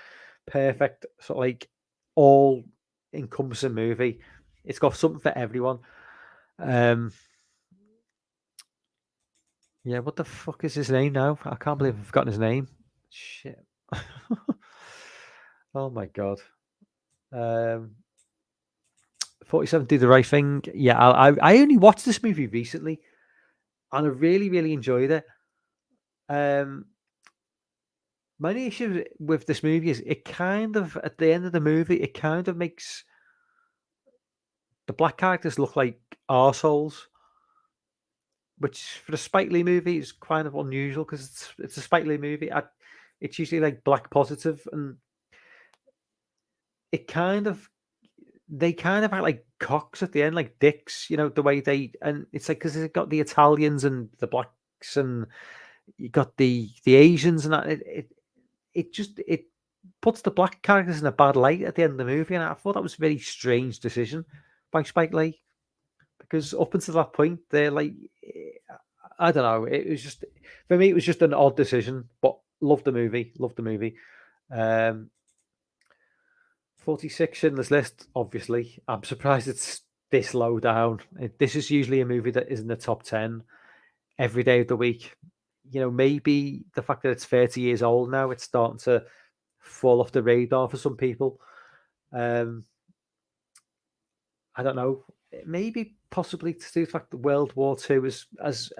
sort of like all encompassing movie. It's got something for everyone. Um, yeah, what the fuck is his name now? I can't believe I've forgotten his name. Shit. Oh my god. Um, 47 Do the Right Thing. Yeah, I only watched this movie recently, and I really really enjoyed it. Um, my only issue with this movie is it kind of at the end of the movie it kind of makes the black characters look like arseholes, which for a Spike Lee movie is kind of unusual because it's a Spike Lee movie. It's usually like black positive, and it kind of they kind of act like cocks at the end, like dicks. You know the way they and it's like because they've got the Italians and the blacks, and you got the Asians, and that. It puts the black characters in a bad light at the end of the movie, and I thought that was a very strange decision by Spike Lee because up until that point, they're like, I don't know, it was just for me, it was just an odd decision, but loved the movie, loved the movie. Um, 46 in this list, obviously. I'm surprised it's this low down. This is usually a movie that is in the top 10 every day of the week. You know, maybe the fact that it's 30 years old now, it's starting to fall off the radar for some people. Um, I don't know. Maybe possibly to do with the fact that World War Two is as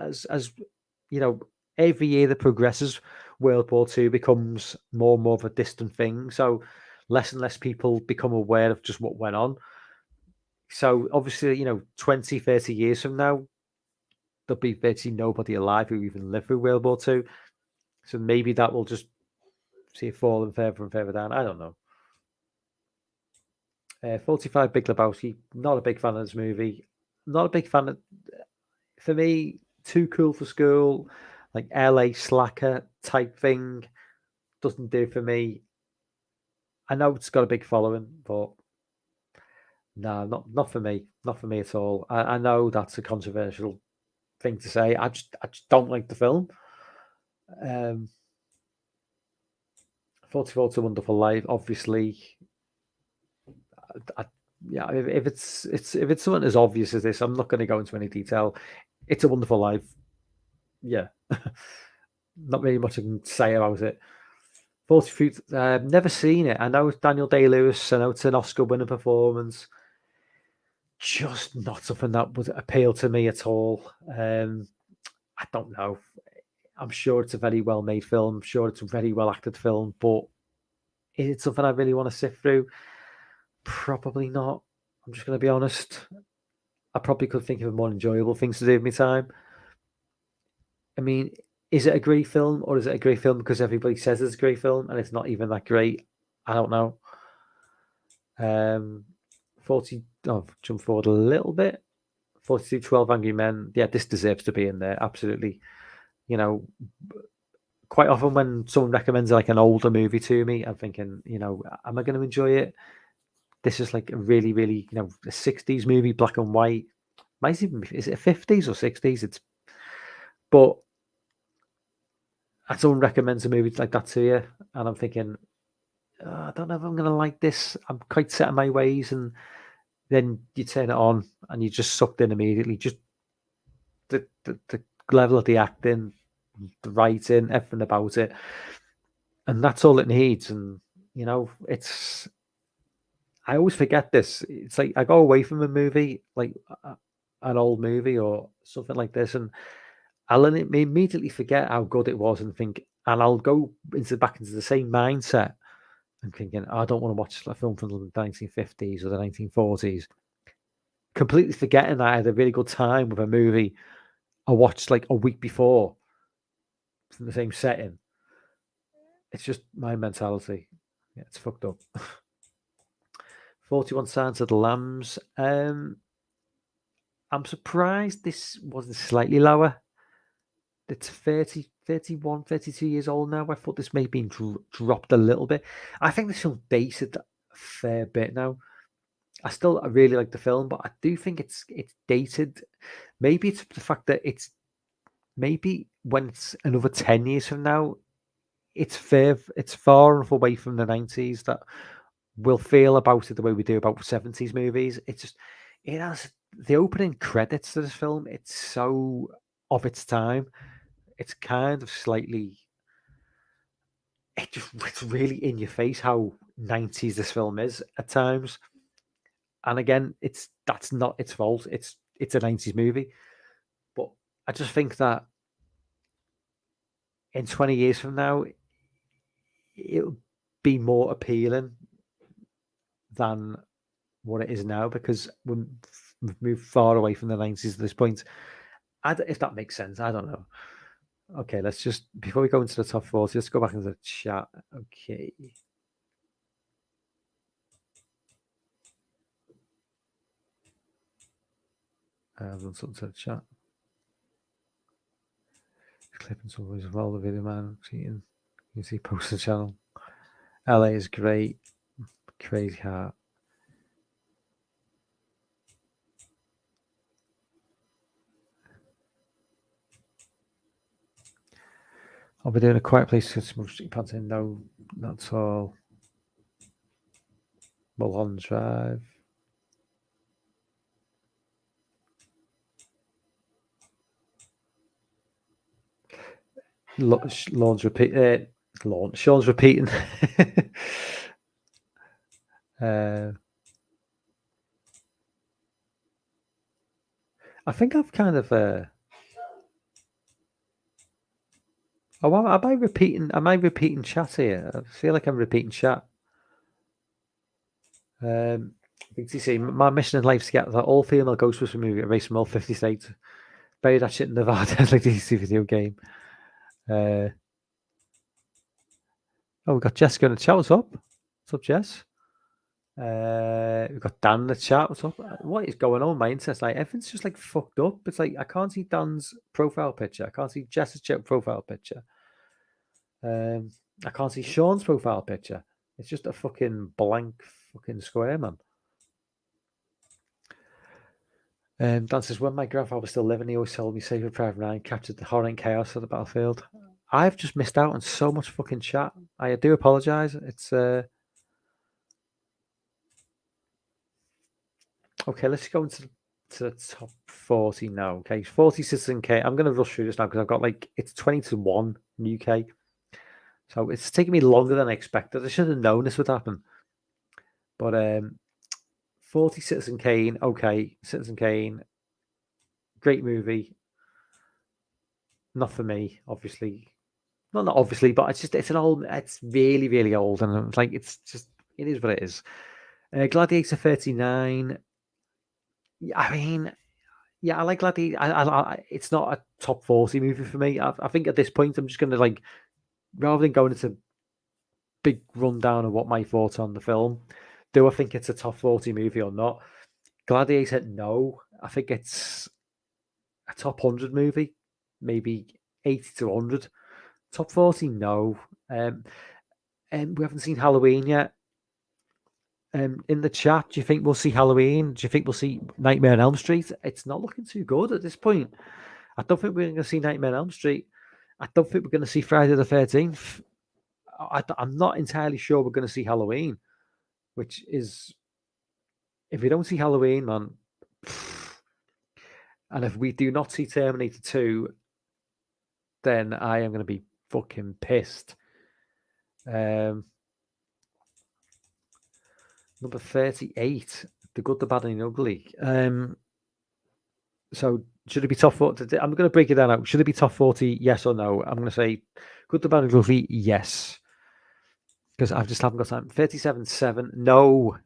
you know, every year that progresses, World War Two becomes more and more of a distant thing. So less and less people become aware of just what went on. So obviously, you know, 20, 30 years from now, there'll be virtually nobody alive who even lived through World War Two. So maybe that will just see it falling further and further down. I don't know. 45 Big Lebowski. Not a big fan of this movie. Not a big fan of, for me, too cool for school, like LA slacker type thing. Doesn't do for me. I know it's got a big following, but no, not for me. Not for me at all. I know that's a controversial thing to say. I just don't like the film. Um, 44 to Wonderful Life, obviously. I, yeah, if it's something as obvious as this, I'm not going to go into any detail. It's a Wonderful Life. Yeah, not really much I can say about it. 40 Feet, never seen it. I know it's Daniel Day-Lewis. I know it's an Oscar-winning performance. Just not something that would appeal to me at all. I don't know. I'm sure it's a very well-made film. I'm sure it's a very well-acted film, but is it something I really want to sift through? Probably not. I'm just going to be honest. I probably could think of more enjoyable things to do with my time. I mean, is it a great film, or is it a great film because everybody says it's a great film and it's not even that great? I don't know. 40. Oh, jump forward a little bit. 42, 12 Angry Men. Yeah, this deserves to be in there. Absolutely. You know, quite often when someone recommends like an older movie to me, I'm thinking, you know, am I going to enjoy it? This is like a really, really, you know, a 60s movie, black and white. Might even is it 50s or 60s? It's but someone recommends a movie like that to you, and I'm thinking, I don't know if I'm going to like this. I'm quite set in my ways, and then you turn it on and you're just sucked in immediately. Just the level of the acting, the writing, everything about it, and that's all it needs. And you know, it's I always forget this. It's like I go away from a movie, like an old movie or something like this, and I'll immediately forget how good it was and think, and I'll go back into the same mindset and thinking, I don't want to watch a film from the 1950s or the 1940s. Completely forgetting that I had a really good time with a movie I watched like a week before from the same setting. It's just my mentality. Yeah, it's fucked up. 41 Signs of the Lambs. I'm surprised this wasn't slightly lower. It's 30, 31, 32 years old now. I thought this may have been dropped a little bit. I think this film dated a fair bit now. I still really like the film, but I do think it's dated. Maybe it's the fact that it's maybe when it's another 10 years from now, it's far enough away from the 90s that we'll feel about it the way we do about 70s movies. It's just it has the opening credits to this film. It's so of its time. It's kind of slightly. It's really in your face how 90s this film is at times. And again, that's not its fault. It's a 90s movie. But I just think that in 20 years from now, it'll be more appealing than what it is now because we've moved far away from the 90s at this point. If that makes sense, I don't know. Okay, let's just, before we go into the top 40, let's go back into the chat. Okay. I've done something to the chat. Clipping some as well, the video man. You can see post the channel. LA is great. Crazy Heart. I'll be doing a Quiet Place to Smoke Street Panting. No, not all. Mulholland Drive. Sean's repeating. I think I've kind of. Am I repeating? Am I repeating chat here? I feel like I'm repeating chat. BTC, my mission in life is to get the all female Ghostbusters movie erased from all 50 states. Bury that shit in Nevada like the DC video game. Oh, we got Jessica in the chat. What's up? What's up, Jess? We've got Dan in the chat. What's up? What is going on? My internet's like everything's just like fucked up. It's like I can't see Dan's profile picture. I can't see Jess's profile picture. I can't see Sean's profile picture. It's just a fucking blank fucking square, man. Dan says, when my grandfather was still living, he always told me Saving Private Ryan captured the horror and chaos of the battlefield. I've just missed out on so much fucking chat. I do apologise. It's okay. Let's go into the top 40 now. Okay, 40 Citizen Kane. I'm going to rush through this now because I've got it's 20-1 in UK, so it's taking me longer than I expected. I should have known this would happen. But 40 Citizen Kane. Okay, Citizen Kane. Great movie. Not for me, obviously. Not obviously, but it's really, really old, and it's like it is what it is. Gladiator 39. I mean, yeah, I like Gladiator. It's not a top 40 movie for me. I think at this point, I'm just going to rather than going into big rundown of what my thoughts on the film, do I think it's a top 40 movie or not? Gladiator, no. I think it's a top 100 movie, maybe 80 to 100. Top 40, no. And we haven't seen Halloween yet. In the chat, do you think we'll see Halloween? Do you think we'll see Nightmare on Elm Street? It's not looking too good at this point. I don't think we're going to see Nightmare on Elm Street. I don't think we're going to see Friday the 13th. I'm not entirely sure we're going to see Halloween, which is, if we don't see Halloween, man, and if we do not see Terminator 2, then I am going to be fucking pissed. Number 38, The Good, the Bad, and the Ugly. So should it be top 40? I'm going to break it down out. Should it be top 40? Yes or no? I'm going to say Good, the Bad, and the Ugly. Yes, because I just haven't got time. 37-7. No.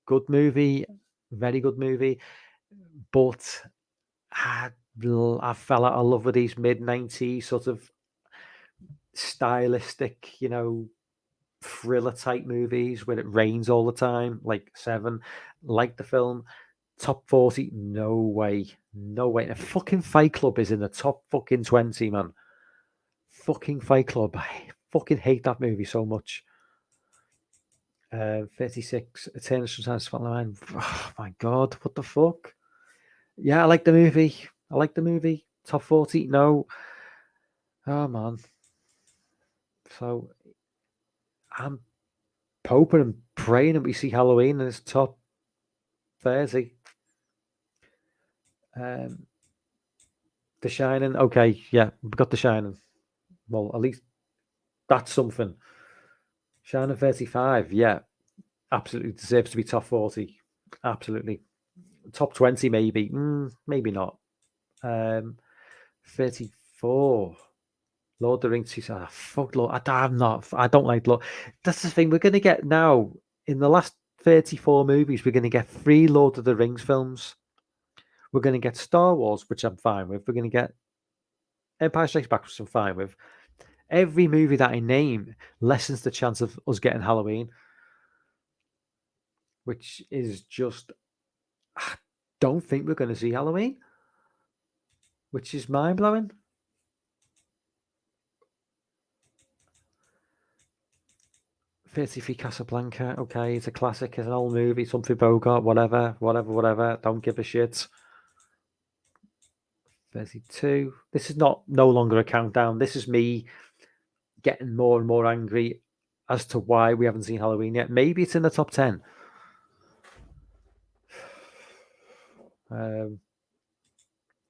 Good movie, very good movie, but I fell out of love with these mid-90s sort of stylistic, thriller type movies where it rains all the time, like Seven, like the film. Top 40, no way. And fucking Fight Club is in the top fucking 20, man. Fucking Fight Club. I fucking hate that movie so much. 36, Eternal Sunshine of the Spotless Mind. Oh my God, what the fuck? Yeah, I like the movie. I like the movie. Top 40? No. Oh, man. So, I'm hoping and praying that we see Halloween in its top 30. The Shining. Okay, yeah, we've got The Shining. Well, at least that's something. Shining 35, yeah. Absolutely deserves to be top 40. Absolutely. Top 20, maybe. Maybe not. 34. Lord of the Rings. Fuck Lord. I don't like Lord. That's the thing. We're going to get now, in the last 34 movies, we're going to get 3 Lord of the Rings films. We're going to get Star Wars, which I'm fine with. We're going to get Empire Strikes Back, which I'm fine with. Every movie that I name lessens the chance of us getting Halloween, which is just, I don't think we're going to see Halloween, which is mind-blowing. 33 Casablanca, okay, it's a classic, it's an old movie, something Bogart, whatever, don't give a shit. 32, this is no longer a countdown, this is me getting more and more angry as to why we haven't seen Halloween yet. Maybe it's in the top 10.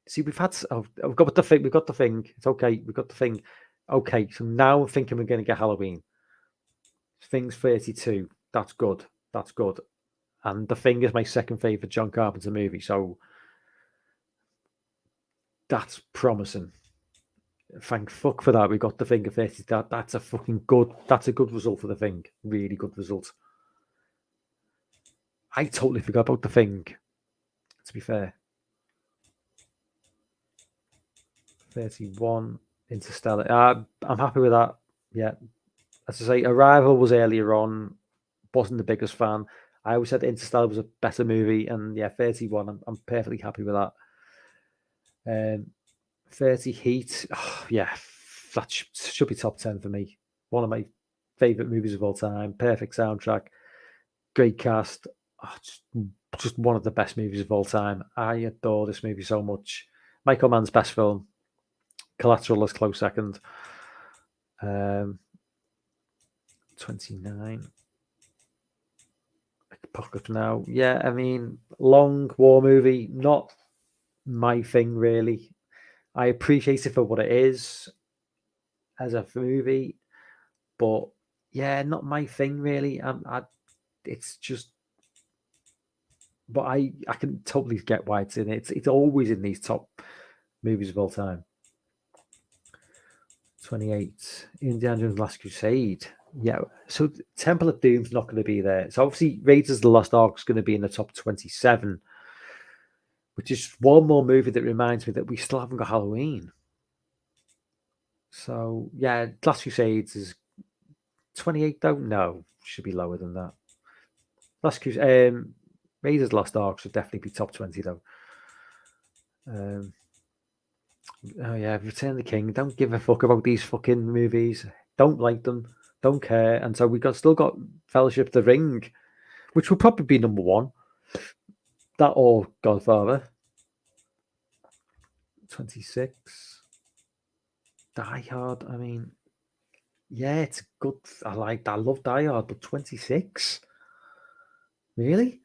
See, we've got the thing, it's okay, we've got the thing. Okay, so now I'm thinking we're going to get Halloween. Thing's 32, that's good, and The Thing is my second favourite John Carpenter movie, so that's promising. Thank fuck for that. We got The Thing at 30. That's a fucking good. That's a good result for The Thing. Really good result. I totally forgot about The Thing. To be fair, 31 Interstellar. I'm happy with that. Yeah, as I say, Arrival was earlier on. Wasn't the biggest fan. I always said Interstellar was a better movie, and yeah, 31. I'm perfectly happy with that. 30 Heat. Oh, yeah, that should be top 10 for me. One of my favorite movies of all time. Perfect soundtrack, great cast. Oh, just one of the best movies of all time. I adore this movie so much. Michael Mann's best film. Collateral is close second. 29. Apocalypse Now. Yeah, I mean, long war movie. Not my thing, really. I appreciate it for what it is as a movie, but yeah, not my thing, really. It's just, but I can totally get why it's in it. It's always in these top movies of all time. 28, Indiana Jones: Last Crusade. Yeah, so Temple of Doom's not going to be there. So obviously, Raiders of the Lost Ark is going to be in the top 27, which is one more movie that reminds me that we still haven't got Halloween. So yeah, Last Crusades is 28 though. No, should be lower than that. Last Crusade, Raiders Lost Ark should definitely be top 20 though. Oh yeah, Return of the King. Don't give a fuck about these fucking movies. Don't like them. Don't care. And so we still got Fellowship of the Ring, which will probably be number 1. That or Godfather. 26. Die Hard. I mean, yeah, it's good. I love Die Hard, but 26? Really?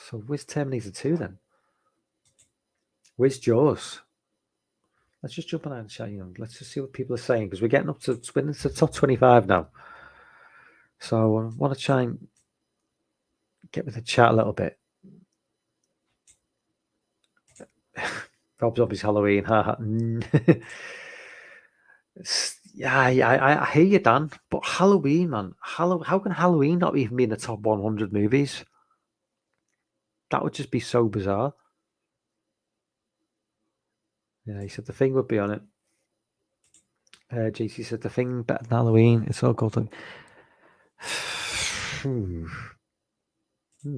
So where's Terminator 2 then? Where's Jaws? Let's just jump on that and chat. Let's just see what people are saying, because we're getting up to the top 25 now. So I want to try and get with the chat a little bit. Rob Zombie's Halloween. Yeah, I hear you, Dan. But Halloween, man. How can Halloween not even be in the top 100 movies? That would just be so bizarre. Yeah, he said The Thing would be on it. JC said The Thing better than Halloween. It's all good.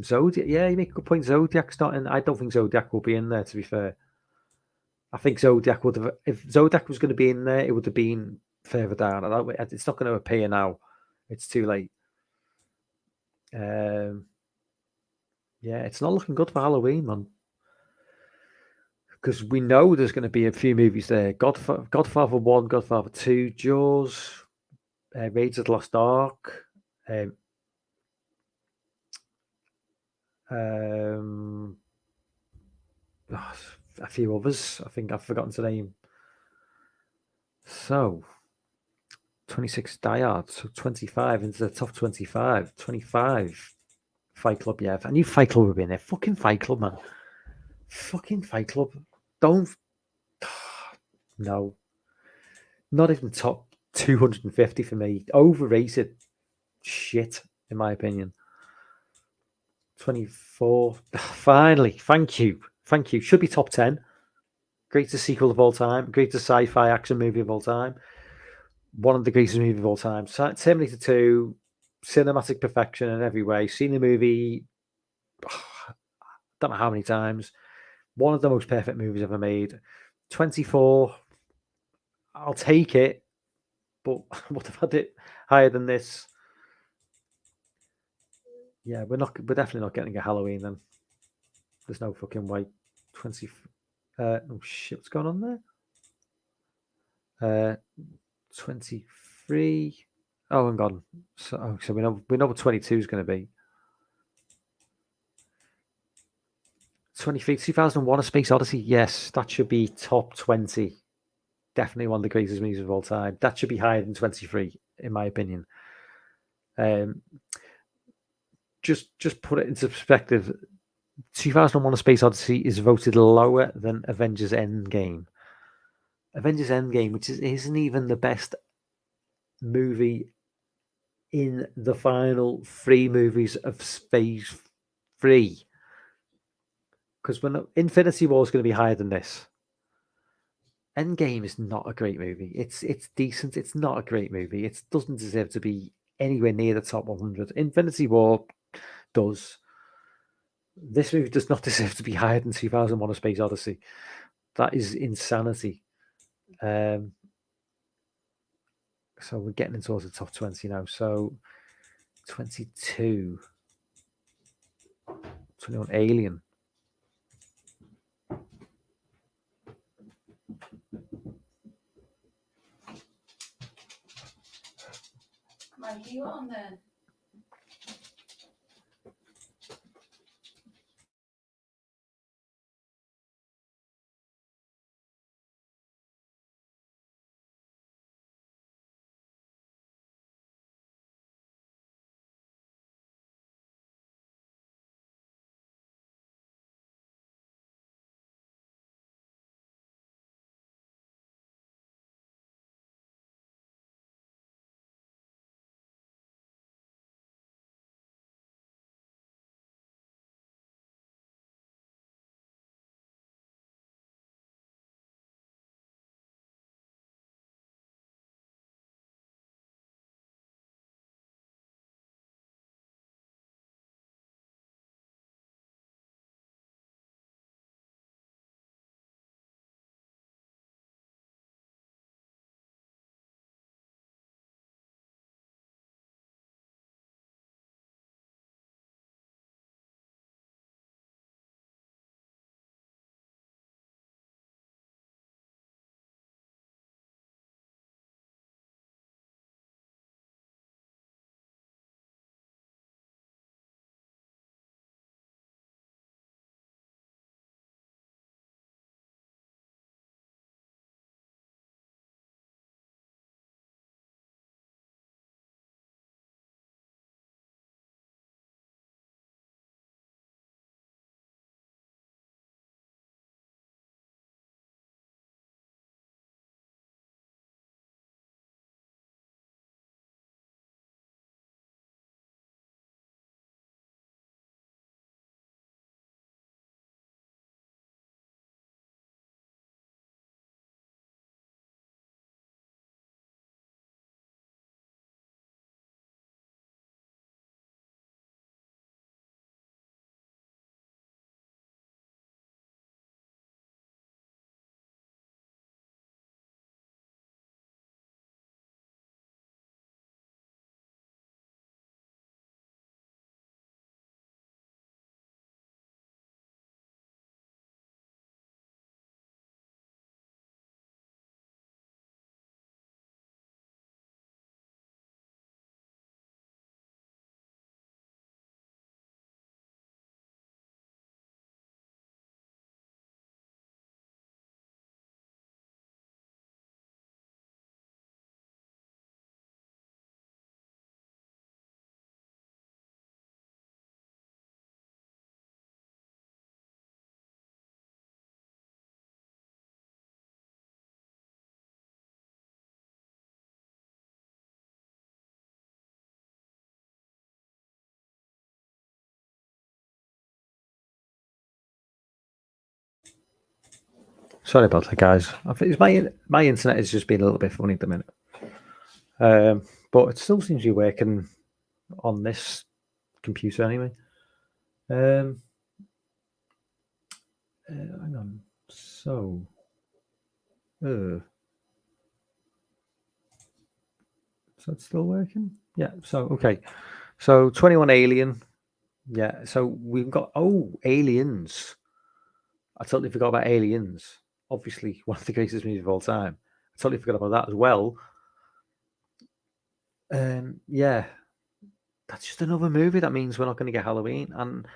Zodiac. Yeah, you make a good point. Zodiac's not in. I don't think Zodiac will be in there, to be fair. I think Zodiac would have. If Zodiac was going to be in there, it would have been further down. It's not going to appear now. It's too late. Yeah, it's not looking good for Halloween, man. Because we know there's going to be a few movies there. Godfather 1, Godfather 2, Jaws, Raiders of the Lost Ark, a few others. I think I've forgotten to name. So, 26 Die Hard, so 25 into the top 25. 25 Fight Club, yeah. I knew Fight Club would be in there. Fucking Fight Club, man. Fucking Fight Club. Don't. No. Not even top 250 for me. Overrated shit, in my opinion. 24. Finally. Thank you. Thank you. Should be top 10. Greatest sequel of all time. Greatest sci-fi action movie of all time. One of the greatest movies of all time. Terminator 2, cinematic perfection in every way. Seen the movie, don't know how many times. One of the most perfect movies ever made. 24, I'll take it, but would have had it higher than this. Yeah, we're definitely not getting a Halloween then. There's no fucking way. 20. Oh shit, what's going on there? 23. Oh, hang on. So we know what 22 is going to be. 23, 2001: A Space Odyssey. Yes, that should be top 20. Definitely one of the greatest movies of all time. That should be higher than 23, in my opinion. Just put it into perspective. 2001: A Space Odyssey is voted lower than Avengers Endgame. Avengers Endgame, which isn't even the best movie in the final 3 movies of Phase 3. Because when Infinity War is going to be higher than this. Endgame is not a great movie. It's decent. It's not a great movie. It doesn't deserve to be anywhere near the top 100. Infinity War does. This movie does not deserve to be higher than 2001: A Space Odyssey. That is insanity. So we're getting into the top 20 now. So 22. 21, Alien. Are you on there? Sorry about that, guys. I think my internet has just been a little bit funny at the minute. But it still seems to be working on this computer anyway. Hang on. So, is that still working? Yeah. So, okay. So, 21 Alien. Yeah. So we've got Aliens. I totally forgot about Aliens. Obviously, one of the greatest movies of all time. I totally forgot about that as well. Yeah, that's just another movie. That means we're not going to get Halloween. And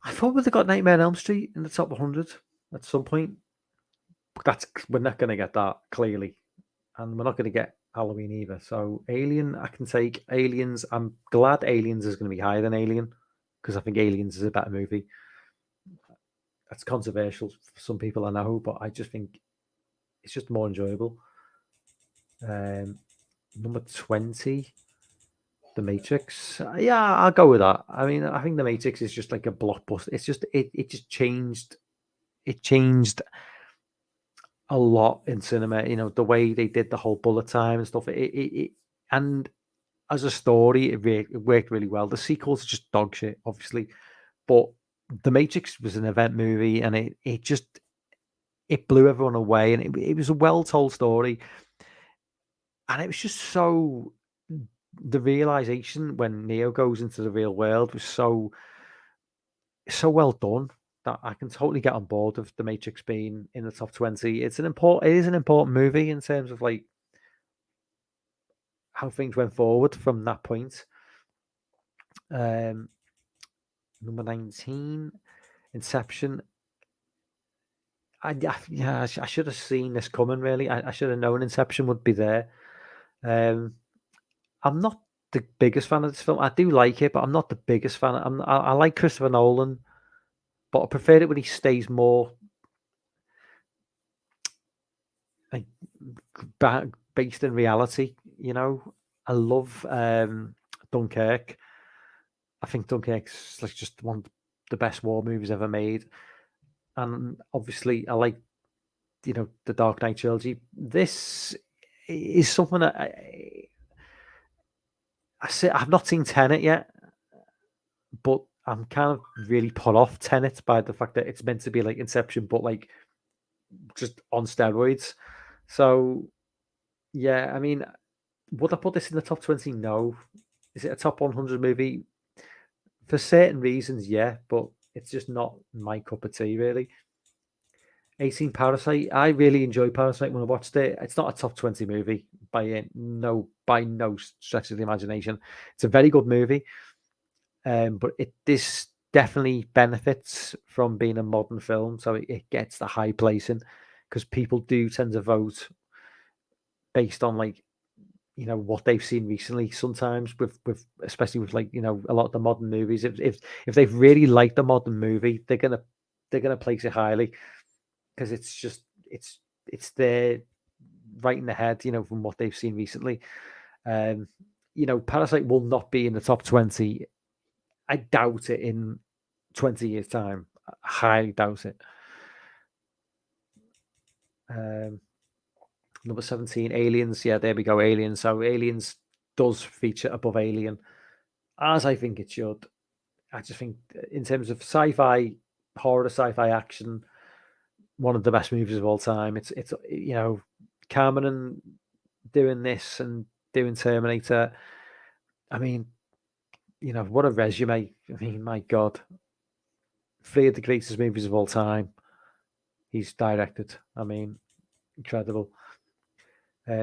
I thought we'd have got Nightmare on Elm Street in the top 100 at some point. But we're not going to get that, clearly. And we're not going to get Halloween either. So Alien, I can take Aliens. I'm glad Aliens is going to be higher than Alien, because I think Aliens is a better movie. That's controversial for some people, I know, but I just think it's just more enjoyable. Number 20, The Matrix. Yeah, I'll go with that. I mean, I think The Matrix is just like a blockbuster. It's just it just changed. It changed a lot in cinema. You know, the way they did the whole bullet time and stuff. And as a story, it worked really well. The sequels are just dog shit, obviously, but The Matrix was an event movie, and it blew everyone away, and it was a well told story, and it was just so. The realization when Neo goes into the real world was so well done that I can totally get on board with The Matrix being in the top 20. It is an important movie in terms of like how things went forward from that point. Number 19, Inception. I should have seen this coming. Really, I should have known Inception would be there. I'm not the biggest fan of this film. I do like it, but I'm not the biggest fan. I like Christopher Nolan, but I prefer it when he stays more like based in reality. You know, I love Dunkirk. I think Dunkirk's like just one of the best war movies ever made, and obviously I like the Dark Knight trilogy. This is something that I've not seen Tenet yet, but I'm kind of really put off Tenet by the fact that it's meant to be like Inception, but like just on steroids. So yeah, I mean, would I put this in the top 20? No. Is it a top 100 movie? For certain reasons, yeah, but it's just not my cup of tea, really. 18 Parasite. I really enjoyed Parasite when I watched it. It's not a top 20 movie by no stretch of the imagination. It's a very good movie, but this definitely benefits from being a modern film, so it gets the high placing because people do tend to vote based on like what they've seen recently. Sometimes with especially with like a lot of the modern movies, if they've really liked the modern movie, they're gonna place it highly because it's there right in the head, from what they've seen recently. Parasite will not be in the top 20. I doubt it in 20 years' time. I highly doubt it. Number 17, Aliens. Yeah, there we go, Aliens. So Aliens does feature above Alien, as I think it should. I just think in terms of sci-fi, horror, sci-fi action, one of the best movies of all time. It's Cameron doing this and doing Terminator. I mean, what a resume. I mean, my God. 3 of the greatest movies of all time he's directed. I mean, incredible.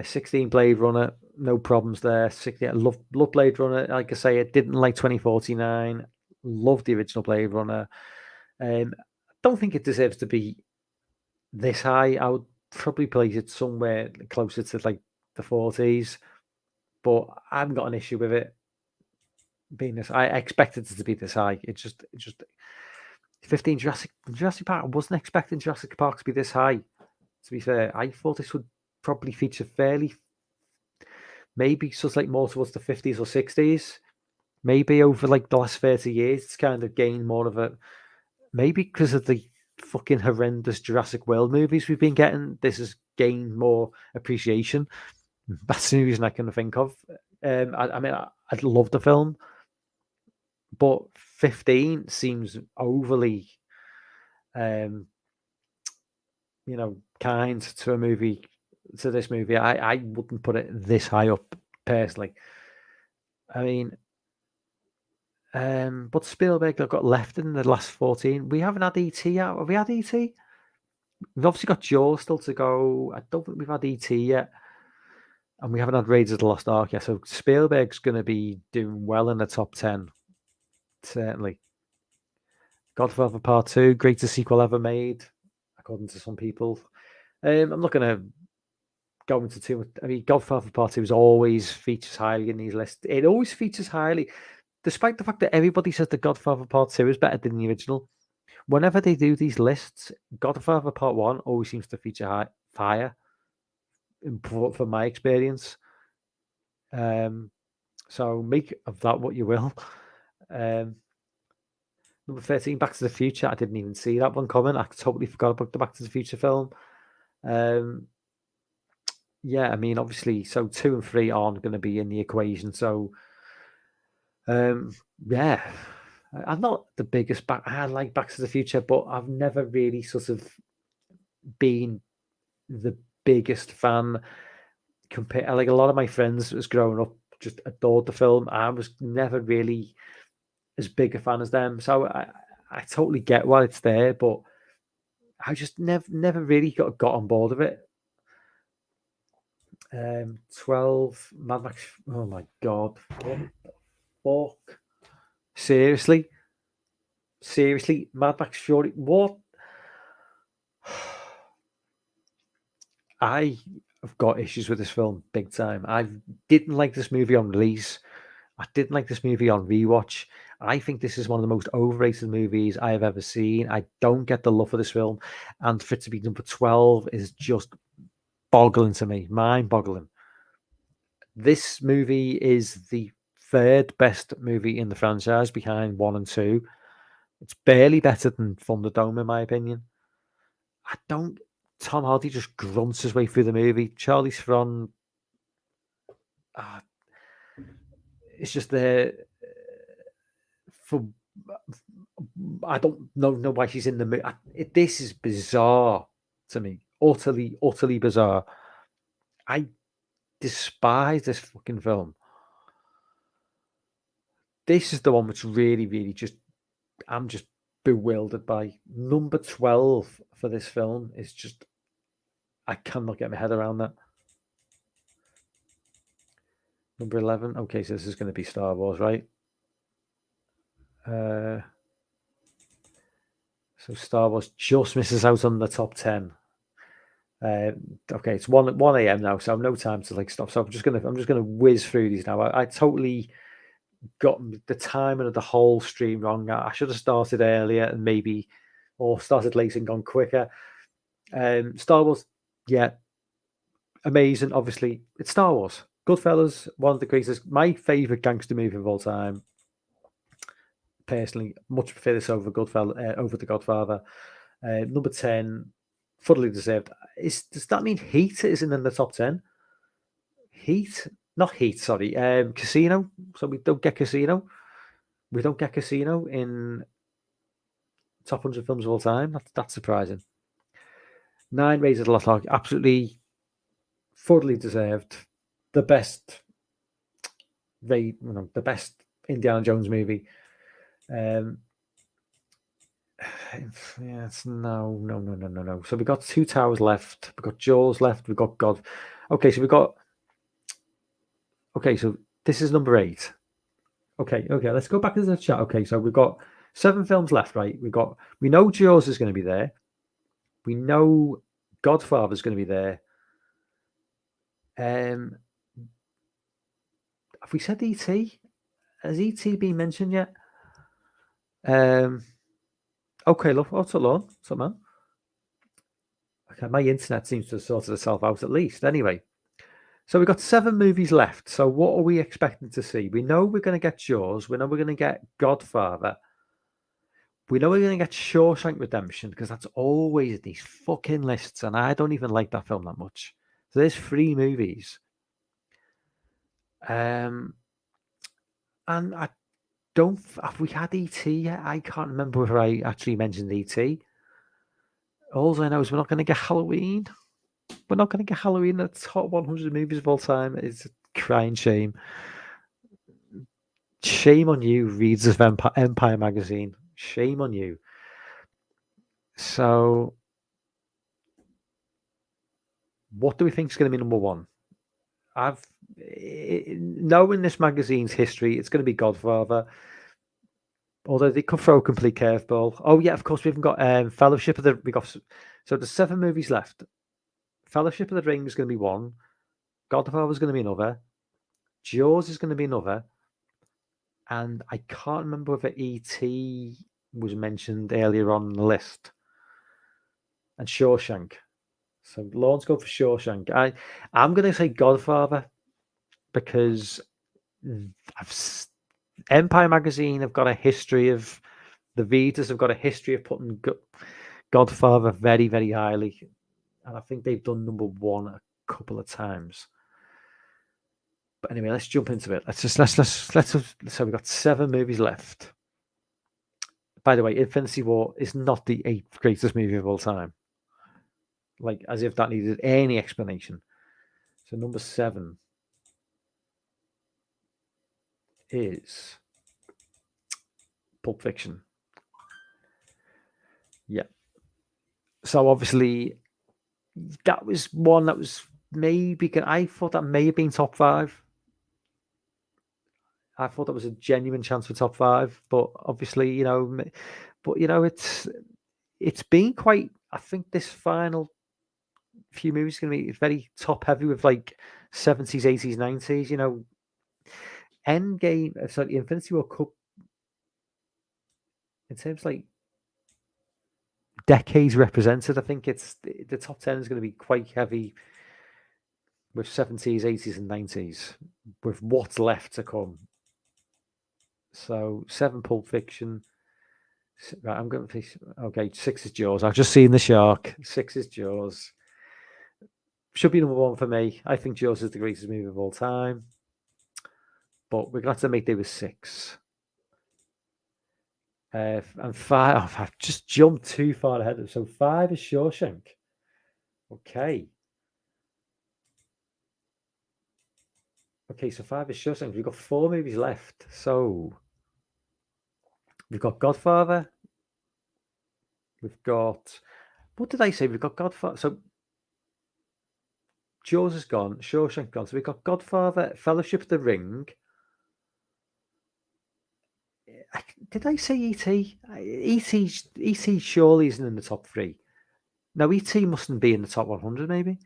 16 Blade Runner, no problems there. 16, love Blade Runner. Like I say, I didn't like 2049. Love the original Blade Runner. Don't think it deserves to be this high. I would probably place it somewhere closer to like the 40s, but I haven't got an issue with it being this. I expected it to be this high. It just 15 Jurassic Park. I wasn't expecting Jurassic Park to be this high. To be fair, I thought this would probably feature fairly, maybe sort of like more towards the 50s or 60s. Maybe over like the last 30 years, it's kind of gained more of a, maybe because of the fucking horrendous Jurassic World movies we've been getting, this has gained more appreciation. That's the only reason I can think of. I mean, I love the film, but 15 seems overly, kind to a movie, to this movie. I wouldn't put it this high up personally. I mean, but Spielberg have got left in the last 14. We haven't had ET out. Have we had ET? We've obviously got Jaws still to go. I don't think we've had ET yet. And we haven't had Raiders of the Lost Ark yet. So Spielberg's going to be doing well in the top 10. Certainly. Godfather Part 2, greatest sequel ever made, according to some people. I'm not going to go into too much. I mean, Godfather Part 2 always features highly in these lists. It always features highly, despite the fact that everybody says that Godfather Part 2 is better than the original. Whenever they do these lists, Godfather Part 1 always seems to feature higher, from my experience. So make of that what you will. Number 13, Back to the Future. I didn't even see that one coming. I totally forgot about the Back to the Future film. Yeah, I mean, obviously, so 2 and 3 aren't going to be in the equation. So, yeah, I'm not the biggest I like Back to the Future, but I've never really sort of been the biggest fan. Like a lot of my friends as growing up just adored the film. I was never really as big a fan as them. So I totally get why it's there, but I just never really got on board with it. 12, Mad Max. Oh my god. What the fuck? Seriously? Mad Max Fury. What? I have got issues with this film big time. I didn't like this movie on release. I didn't like this movie on rewatch. I think this is one of the most overrated movies I have ever seen. I don't get the love for this film. And for it to be number 12 is just boggling to me. Mind-boggling. This movie is the third best movie in the franchise behind 1 and 2. It's barely better than Thunderdome, in my opinion. Tom Hardy just grunts his way through the movie. Charlize Theron, it's just there for. I don't know why she's in the movie. This is bizarre to me. Utterly bizarre. I despise this fucking film. This is the one which really just, I'm just bewildered by. Number 12 for this film is just, I cannot get my head around that. Number 11. Okay, so this is going to be Star Wars, right? So Star Wars just misses out on the top 10. Okay, it's 1 a.m. now, so I've no time to stop. So I'm just gonna whiz through these now. I totally got the timing of the whole stream wrong. I should have started earlier and or started late and gone quicker. Star Wars, yeah, amazing. Obviously, it's Star Wars. Goodfellas, one of the greatest, my favorite gangster movie of all time. Personally, much prefer this over The Godfather. Number 10, fully deserved. Does that mean Heat isn't in the top 10? Not Heat, sorry. Casino. So we don't get Casino. We don't get Casino in top 100 films of all time. That's surprising. 9, Raiders of the Lost Ark, absolutely, fully deserved. The best, the best Indiana Jones movie. Yes, no. So we've got 2 Towers left. We've got Jaws left. We've got God. Okay, so so this is number 8. Okay, let's go back to the chat. Okay, so we've got 7 films left, right? We know Jaws is going to be there. We know Godfather is going to be there. Have we said E.T.? Has E.T. been mentioned yet? Okay, look, what's up, Lon? What's up, man? Okay, my internet seems to have sorted itself out at least. Anyway, so we've got 7 movies left. So what are we expecting to see? We know we're going to get Jaws. We know we're going to get Godfather. We know we're going to get Shawshank Redemption because that's always in these fucking lists, and I don't even like that film that much. So there's 3 movies. And I don't. Have we had E.T. yet? I can't remember whether I actually mentioned E.T. All I know is we're not going to get Halloween. We're not going to get Halloween in the top 100 movies of all time. It's a crying shame. Shame on you, readers of Empire magazine. Shame on you. So, what do we think is going to be number 1? Knowing this magazine's history, it's going to be Godfather. Although they could throw a complete curveball. Oh yeah, of course we haven't got Fellowship of the. So there's 7 movies left. Fellowship of the Ring is going to be 1. Godfather is going to be another. Jaws is going to be another. And I can't remember whether E.T. was mentioned earlier on the list. And Shawshank. So Lawrence go for Shawshank. I'm going to say Godfather because Empire magazine have got a history of, the readers have got a history of putting Godfather very, very highly. And I think they've done number 1 a couple of times. But anyway, let's jump into it. So we've got 7 movies left. By the way, Infinity War is not the 8th greatest movie of all time. Like, as if that needed any explanation. So number 7 is Pulp Fiction. Yeah. So obviously, that was one that was maybe. I thought that may have been top 5. I thought that was a genuine chance for top 5, but obviously, it's been quite. I think this final few movies are going to be very top heavy with like 70s, 80s, 90s. Endgame, sorry, Infinity War Cup. In terms of like decades represented, I think it's the top 10 is going to be quite heavy with 70s, 80s, and 90s with what's left to come. So 7 Pulp Fiction. Right, I'm going to okay. 6 is Jaws. I've just seen the shark. 6 is Jaws. Should be number 1 for me. I think Jaws is the greatest movie of all time. But we're going to have to make do with 6. And 5. I've just jumped too far ahead. So 5 is Shawshank. Okay. Okay, so 5 is Shawshank. We've got 4 movies left. So we've got Godfather. We've got. What did I say? We've got Godfather. So Jaws is gone. Shawshank gone. So we've got Godfather, Fellowship of the Ring. Did I say E.T.? E.T. surely isn't in the top 3. No, E.T. mustn't be in the top 100, maybe.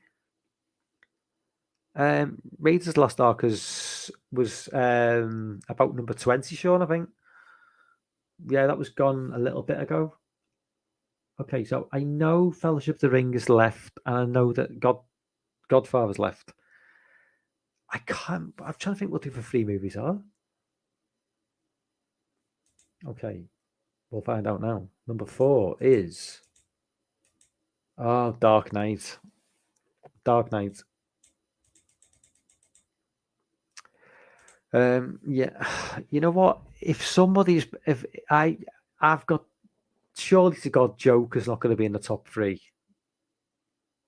Raiders of the Lost Ark was about number 20, Sean, I think. Yeah, that was gone a little bit ago. Okay, so I know Fellowship of the Ring is left, and I know that Godfather's left. I'm trying to think what the other 3 movies are. Okay, we'll find out now. Number 4 is Dark Knight. Dark Knight. Yeah, you know what? I've got, surely to God, Joker's not going to be in the top 3.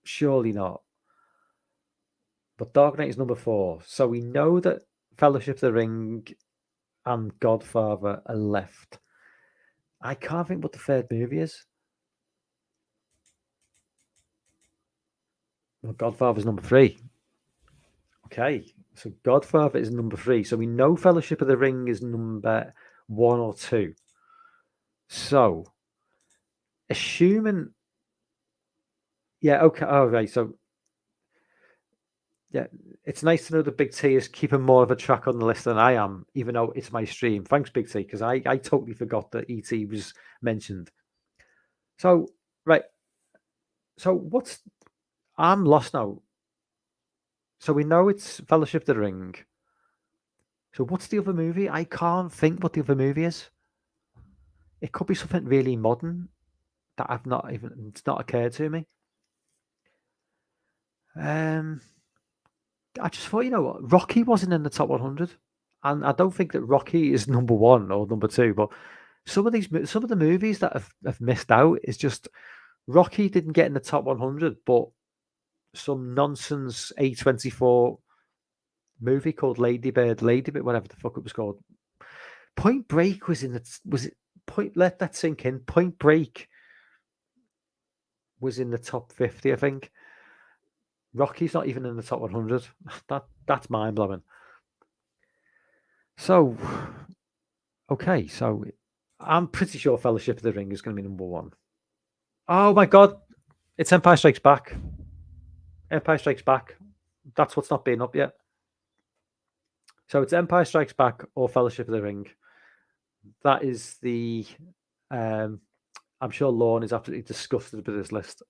Surely not. But Dark Knight is number 4. So we know that Fellowship of the Ring and Godfather are left. I can't think what the 3rd movie is. Well, Godfather's number 3. Okay, so Godfather is number 3. So we know Fellowship of the Ring is number 1 or 2. So, assuming, yeah, okay, all right. So, yeah, it's nice to know that Big T is keeping more of a track on the list than I am, even though it's my stream. Thanks, Big T, because I totally forgot that ET was mentioned. So, right. So, I'm lost now. So, we know it's Fellowship of the Ring. So, what's the other movie? I can't think what the other movie is. It could be something really modern that it's not occurred to me. I just thought, you know what, Rocky wasn't in the top 100, and I don't think that Rocky is number one or number two, but some of the movies that have missed out is just Rocky didn't get in the top 100, but some nonsense A24 movie called Ladybird, whatever the fuck it was called. Point Break was in the was it Point? Let that sink in. Point Break was in the top 50, I think. Rocky's not even in the top 100. That's mind blowing. So, okay, so I'm pretty sure Fellowship of the Ring is going to be number one. Oh my god, it's Empire Strikes Back. Empire Strikes Back. That's what's not been up yet. So it's Empire Strikes Back or Fellowship of the Ring. That is the. I'm sure Lorne is absolutely disgusted with this list.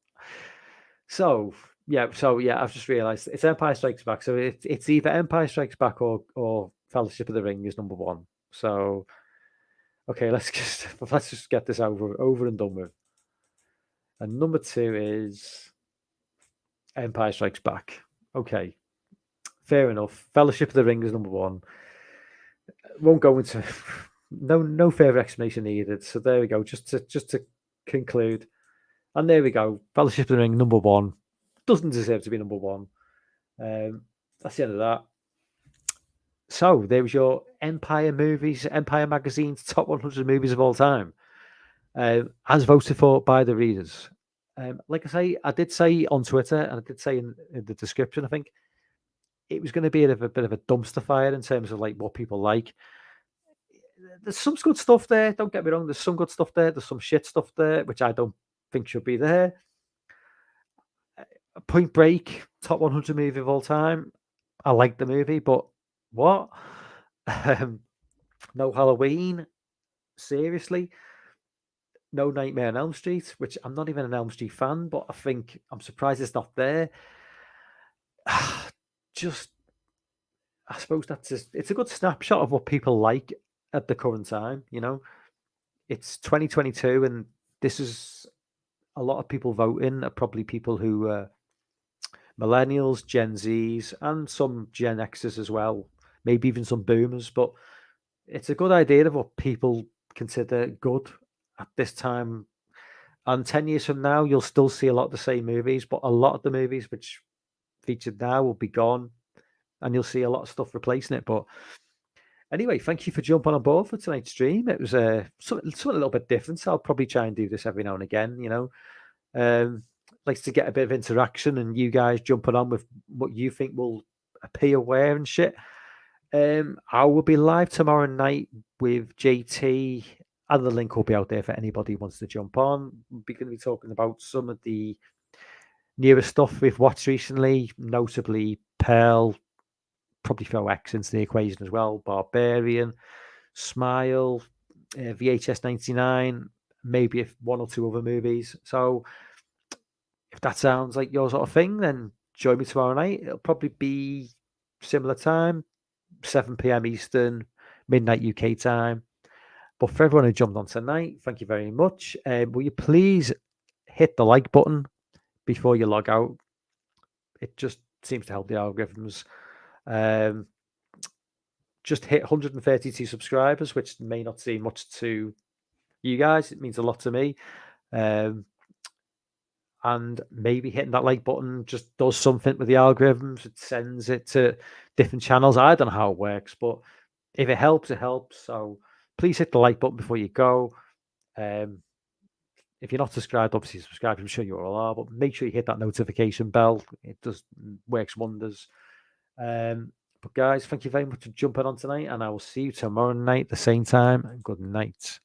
So yeah, I've just realised it's Empire Strikes Back. So it's either Empire Strikes Back or Fellowship of the Ring is number one. So okay, let's just get this over and done with. And number two is Empire Strikes Back. Okay, fair enough. Fellowship of the Ring is number one. Won't go into no further explanation needed. So there we go. Just to conclude, and there we go. Fellowship of the Ring number one doesn't deserve to be number one. That's the end of that. So there was your Empire Magazine's top 100 movies of all time, as voted for by the readers. Like I did say on Twitter, and I did say in the description, I think it was going to be a bit of a dumpster fire in terms of like what people like. There's some good stuff there. Don't get me wrong. There's some good stuff there. There's some shit stuff there, which I don't think should be there. Point Break, top 100 movie of all time. I like the movie, but what? No Halloween? Seriously? No Nightmare on Elm Street, which I'm not even an Elm Street fan, but I think I'm surprised it's not there. Just, I suppose it's a good snapshot of what people like at the current time. You know, it's 2022, and this is a lot of people voting are probably people who millennials, Gen Zs, and some Gen Xers as well, maybe even some boomers. But it's a good idea of what people consider good at this time. And 10 years from now, you'll still see a lot of the same movies, but a lot of the movies which featured now will be gone, and you'll see a lot of stuff replacing it. But anyway, thank you for jumping on board for tonight's stream. It was something a little bit different. So I'll probably try and do this every now and again. You know, likes to get a bit of interaction and you guys jumping on with what you think will appear where and shit. I will be live tomorrow night with JT, and the link will be out there for anybody who wants to jump on. We're going to be talking about some of the newest stuff we've watched recently, notably Pearl, probably throw X into the equation as well, Barbarian, Smile, VHS 99, maybe one or two other movies. So if that sounds like your sort of thing, then join me tomorrow night. It'll probably be similar time, 7 p.m. Eastern, midnight UK time. But for everyone who jumped on tonight, thank you very much. Will you please hit the like button before you log out? It just seems to help the algorithms. Just hit 132 subscribers, which may not seem much to you guys. It means a lot to me. And maybe hitting that like button just does something with the algorithms. It sends it to different channels. I don't know how it works, but if it helps, it helps. So please hit the like button before you go. If you're not subscribed, obviously subscribe. I'm sure you all are, but make sure you hit that notification bell. It works wonders. But guys, thank you very much for jumping on tonight, and I will see you tomorrow night at the same time. Good night.